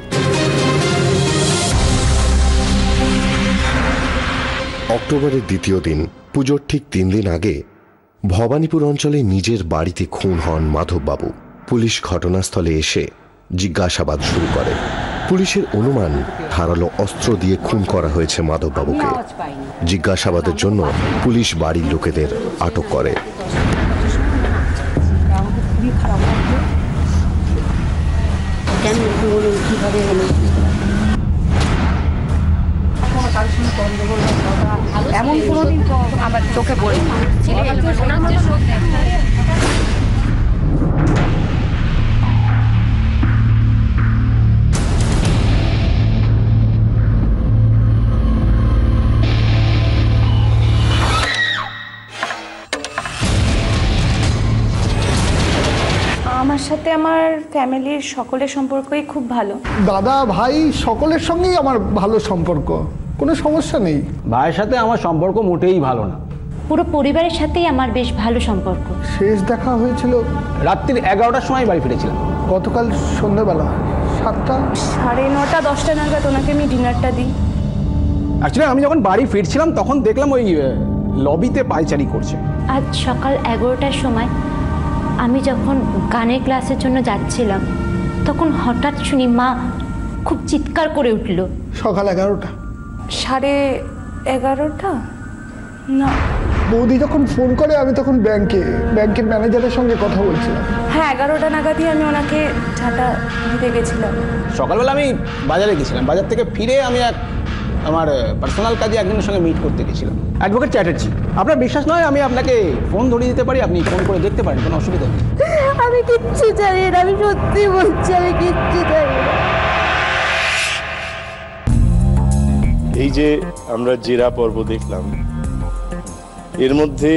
অক্টোবরের দ্বিতীয় দিন, পুজোর ঠিক 3 দিন আগে ভবানীপুর অঞ্চলে নিজের বাড়িতে খুন হন মাধববাবু। পুলিশ ঘটনাস্থলে এসে জিজ্ঞাসাবাদ শুরু করে। পুলিশের অনুমান ধারালো অস্ত্র দিয়ে খুন করা হয়েছে মাধববাবুকে। জিজ্ঞাসাবাদের জন্য পুলিশ বাড়ির লোকেদের আটক করে। এমন কোনোদিন তো আমার চোখে পড়ে আমার সাথে আমার ফ্যামিলির সকলের সম্পর্কই খুব ভালো। দাদা ভাই সকলের সঙ্গেই আমার ভালো সম্পর্ক, কোনো সমস্যা নেই। ভাইয়ের সাথে আমার সম্পর্ক মোটেই ভালো না। পুরো পরিবারের সাথেই আমার বেশ ভালো সম্পর্ক। শেষ দেখা হয়েছিল রাত্রির 11টার সময় বাড়ি ফিরেছিলাম। গতকাল সন্ধ্যাবেলা 7টা 9:30 10টা নাগাদ ওনাকে আমি ডিনারটা দিই। অ্যাকচুয়ালি আমি যখন বাড়ি ফিরছিলাম তখন দেখলাম ওই লবিতে পায়চারি করছে। আজ সকাল 11টার সময় আমি যখন গানের ক্লাসের জন্য যাচ্ছিলাম তখন হঠাৎ শুনি মা খুব চিৎকার করে উঠল। সকাল 11টা? 11:30 না, বৌদি যখন ফোন করে আমি তখন ব্যাংকের ম্যানেজারের সঙ্গে কথা বলছিলাম। হ্যাঁ 11টা নাগাদই আমি ওনাকে ঝাঁটা দিতে গেছিলাম। সকালবেলা আমি বাজারে গেছিলাম, বাজার থেকে ফিরে আমি আমার পার্সোনাল কাজে একজনের সঙ্গে মিট করতে গেছিলাম, অ্যাডভোকেট চ্যাটার্জি। আপনার বিশ্বাস নয় আমি আপনাকে ফোন ধরিয়ে দিতে পারি, আপনি ফোন করে দেখতে পারেন, কোনো অসুবিধা নেই। আমি কিচ্ছু জানি না, আমি সত্যি বলছি আমি কিচ্ছু জানি না। এই যে আমরা জেরা পর্ব দেখলাম, এর মধ্যে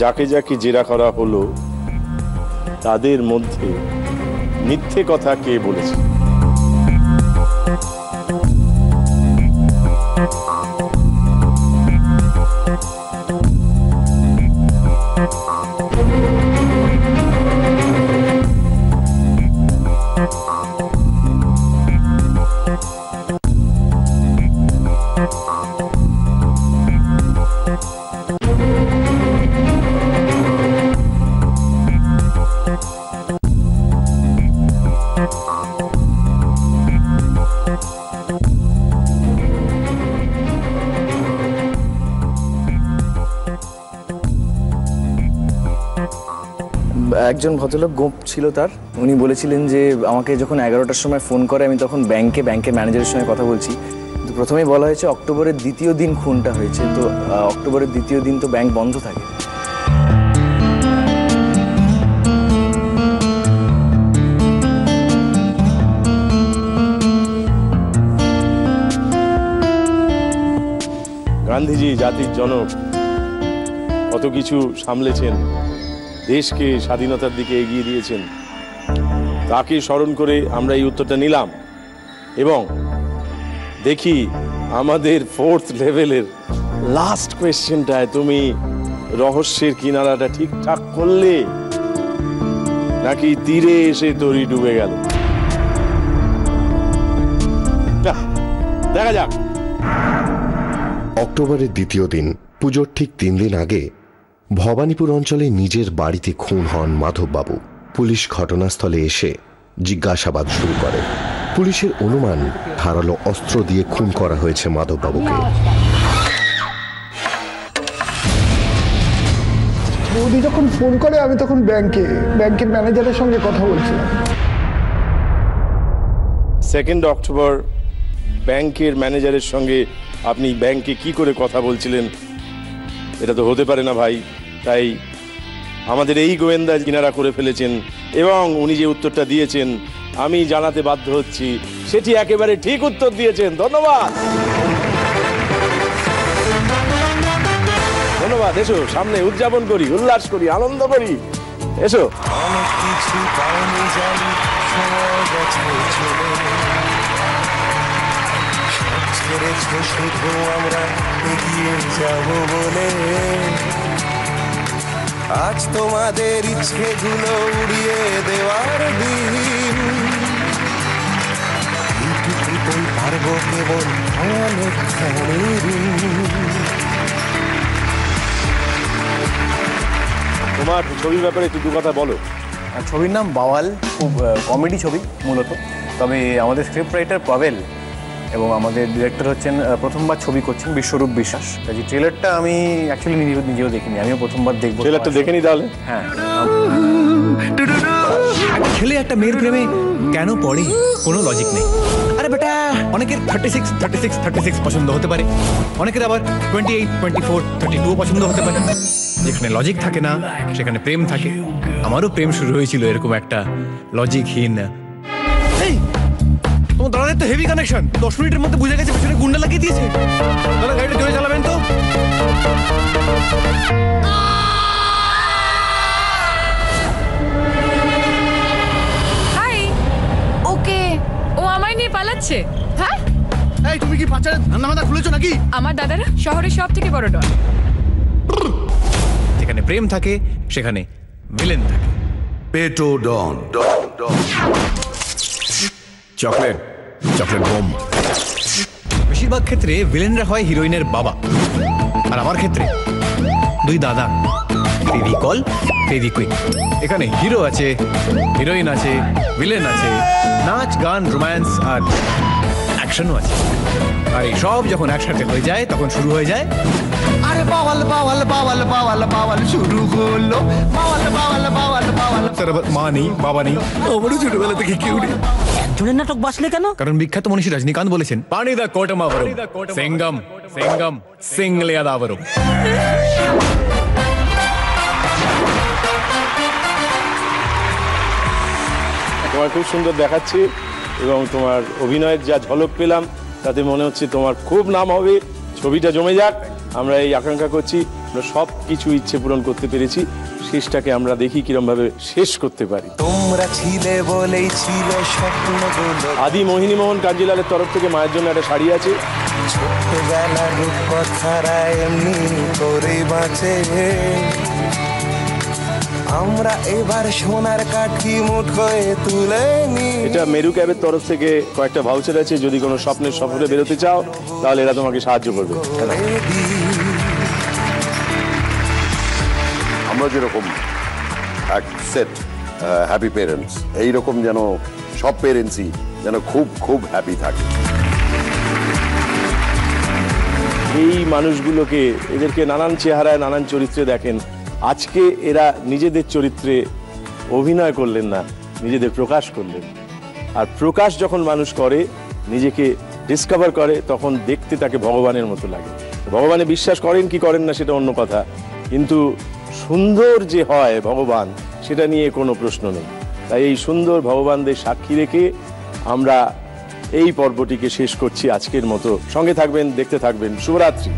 যাকে যাকে জেরা করা হলো তাদের মধ্যে মিথ্যে কথা কে বলেছে? একজন ভদ্রলোক গোপ ছিল তার, উনি বলেছিলেন যে আমাকে যখন 11টার সময় ফোন করে আমি তখন ব্যাংকে ম্যানেজারের সঙ্গে কথা বলছি তো প্রথমেই বলা হয়েছে অক্টোবরের দ্বিতীয় দিন খুনটা হয়েছে, তো অক্টোবরের দ্বিতীয় দিন তো ব্যাংক বন্ধ থাকে। গান্ধীজি জাতির জনক, কত কিছু সামলেছেন, দেশকে স্বাধীনতার দিকে এগিয়ে দিয়েছেন, তাকে স্মরণ করে আমরা এই উত্তরটা নিলাম। এবং দেখি আমাদের 4th লেভেলের লাস্ট কোয়েশ্চেনটায় তুমি রহস্যের কিনারাটা ঠিকঠাক করলে নাকি তীরে এসে তরি ডুবে গেল। দেখা যাক। অক্টোবরের দ্বিতীয় দিন, পুজোর ঠিক 3 দিন আগে ভবানীপুর অঞ্চলে নিজের বাড়িতে খুন হন মাধববাবু। পুলিশ ঘটনাস্থলে এসে জিজ্ঞাসাবাদ শুরু করে। পুলিশের অনুমান ধারালো অস্ত্র দিয়ে খুন করা হয়েছে মাধববাবুকে। বৌদি যখন ফোন করে আমি তখন ব্যাংকের ম্যানেজারের সঙ্গে কথা বলছিলাম। 2 অক্টোবর ব্যাংকের ম্যানেজারের সঙ্গে আপনি ব্যাংকে কি করে কথা বলছিলেন? এটা তো হতে পারে না ভাই। তাই আমাদের এই গোয়েন্দা কিনারা করে ফেলেছেন এবং উনি যে উত্তরটা দিয়েছেন আমি জানাতে বাধ্য হচ্ছি সেটি একেবারে ঠিক উত্তর দিয়েছেন। ধন্যবাদ, ধন্যবাদ। এসো সামনে উদযাপন করি, উল্লাস করি, আনন্দ করি। এসো। অনেক কিছু পাইনি জানি, সময় গেছে চলে, সব ছেড়েছো শুধু আমরা এগিয়ে যাব বলে। আজ তোমাদের ইচ্ছেগুলো উড়িয়ে দেওয়ার দিন, এইটুকুই পারবো কেবল অনেকখানি ঋণ। তোমার ছবির ব্যাপারে একটু 2 কথা বলো। ছবির নাম বাওয়াল, খুব কমেডি ছবি মূলত। তবে আমাদের স্ক্রিপ্ট রাইটার পাভেল এবং আমাদের ডিরেক্টর হচ্ছেন, প্রথমবার ছবি করছেন বিশ্বরূপ বিশ্বাস। কাজে ট্রেলারটা আমি অ্যাকচুয়ালি নিজেও দেখিনি, আমিও প্রথমবার দেখবো। ট্রেলারটা দেখে নি তাহলে? হ্যাঁ। ছেলে একটা মেয়ের প্রেমে কেন পড়ে কোনো লজিক নেই। আরে বেটা, অনেকের 36 পছন্দ হতে পারে, অনেকের আবার 28, 24, 32 পছন্দ হতে পারে। যেখানে লজিক থাকে না সেখানে প্রেম থাকে। আমারও প্রেম শুরু হয়েছিল এরকম একটা লজিকহীন। এই তোমার দাদাদের তো হেভি কানেকশন, 10 মিনিটের মধ্যে বুঝে গেছে পেছনে গুন্ডা লাগিয়ে দিয়েছে। দাদা গাড়িটা জোরে চালাবেন তো। হাই, ওকে, ও আমায় নিয়ে পালাচ্ছে। হ্যাঁ, এই তুমি কি পাচারের ধান্দামাদা খুলেছো নাকি? আমার দাদারা শহরের সব থেকে বড় ডন। যেখানে প্রেম থাকে সেখানে ভিলেন থাকে। পেটো ডন। Chocolate bomb. বেশিরভাগ ক্ষেত্রে ভিলেনরা হয় হিরোইনের বাবা, আর আমার ক্ষেত্রে 2 দাদা, ফেভিকল, ফেভিকুইক। এখানে হিরো আছে, হিরোইন আছে, ভিলেন আছে, নাচ গান, রোম্যান্স আর অ্যাকশনও আছে। আর এই সব যখন একসাথে হয়ে যায় তখন শুরু হয়ে যায় আরে bowel bowel bowel bowel bowel শুরু হলো। Bowel bowel bowel bowel. তার আবার মা নেই, বাবা নেই, আমারও ছোটবেলা থেকে কেউ নেই। একজনের নাটক বাঁচলে কেন? কারণ বিখ্যাত মনীষী রজনীকান্ত বলেছেন, পানি দা কোটমাবরম সিঙ্গম সিঙ্গম সিংলিয়াদাবরম। তোমার খুব সুন্দর দেখাচ্ছে এবং তোমার অভিনয়ের যা ঝলক পেলাম তাতে মনে হচ্ছে তোমার খুব নাম হবে। ছবিটা জমে যাক, আমরা এই আকাঙ্ক্ষা করছি। আমরা সব কিছু ইচ্ছে পূরণ করতে পেরেছি, শেষটাকে আমরা দেখি কিরম ভাবে শেষ করতে পারি। তোমরা ছিলে বলেই ছিল স্বপ্নগুলো। আদি মোহিনী মোহন কাঞ্জিলালের তরফ থেকে মায়ের জন্য একটা শাড়ি আছে। ছোট্টবেলার রূপকথারা এমনি করে বাঁচে, আমরা এবার সোনার কাঠি মুঠোয় তুলে নি। এটা মেরু ক্যাবের তরফ থেকে কয়েকটা ভাউচার আছে, যদি কোনো স্বপ্নের সফরে বেরোতে চাও তাহলে এরা তোমাকে সাহায্য করবে। আমরা যেরকম এক সেট হ্যাপি পেরেন্টস, এইরকম যেন সব পেরেন্টসই যেন খুব খুব হ্যাপি থাকে। এই মানুষগুলোকে, এদেরকে নানান চেহারায় নানান চরিত্রে দেখেন। আজকে এরা নিজেদের চরিত্রে অভিনয় করলেন না, নিজেদের প্রকাশ করলেন। আর প্রকাশ যখন মানুষ করে নিজেকে ডিসকভার করে তখন দেখতে তাকে ভগবানের মতো লাগে। ভগবানে বিশ্বাস করেন কি করেন না সেটা অন্য কথা, কিন্তু সুন্দর যে হয় ভগবান সেটা নিয়ে কোনো প্রশ্ন নেই। তাই এই সুন্দর ভগবানদের সাক্ষী রেখে আমরা এই পর্বটিকে শেষ করছি আজকের মতো। সঙ্গে থাকবেন, দেখতে থাকবেন। শুভরাত্রি।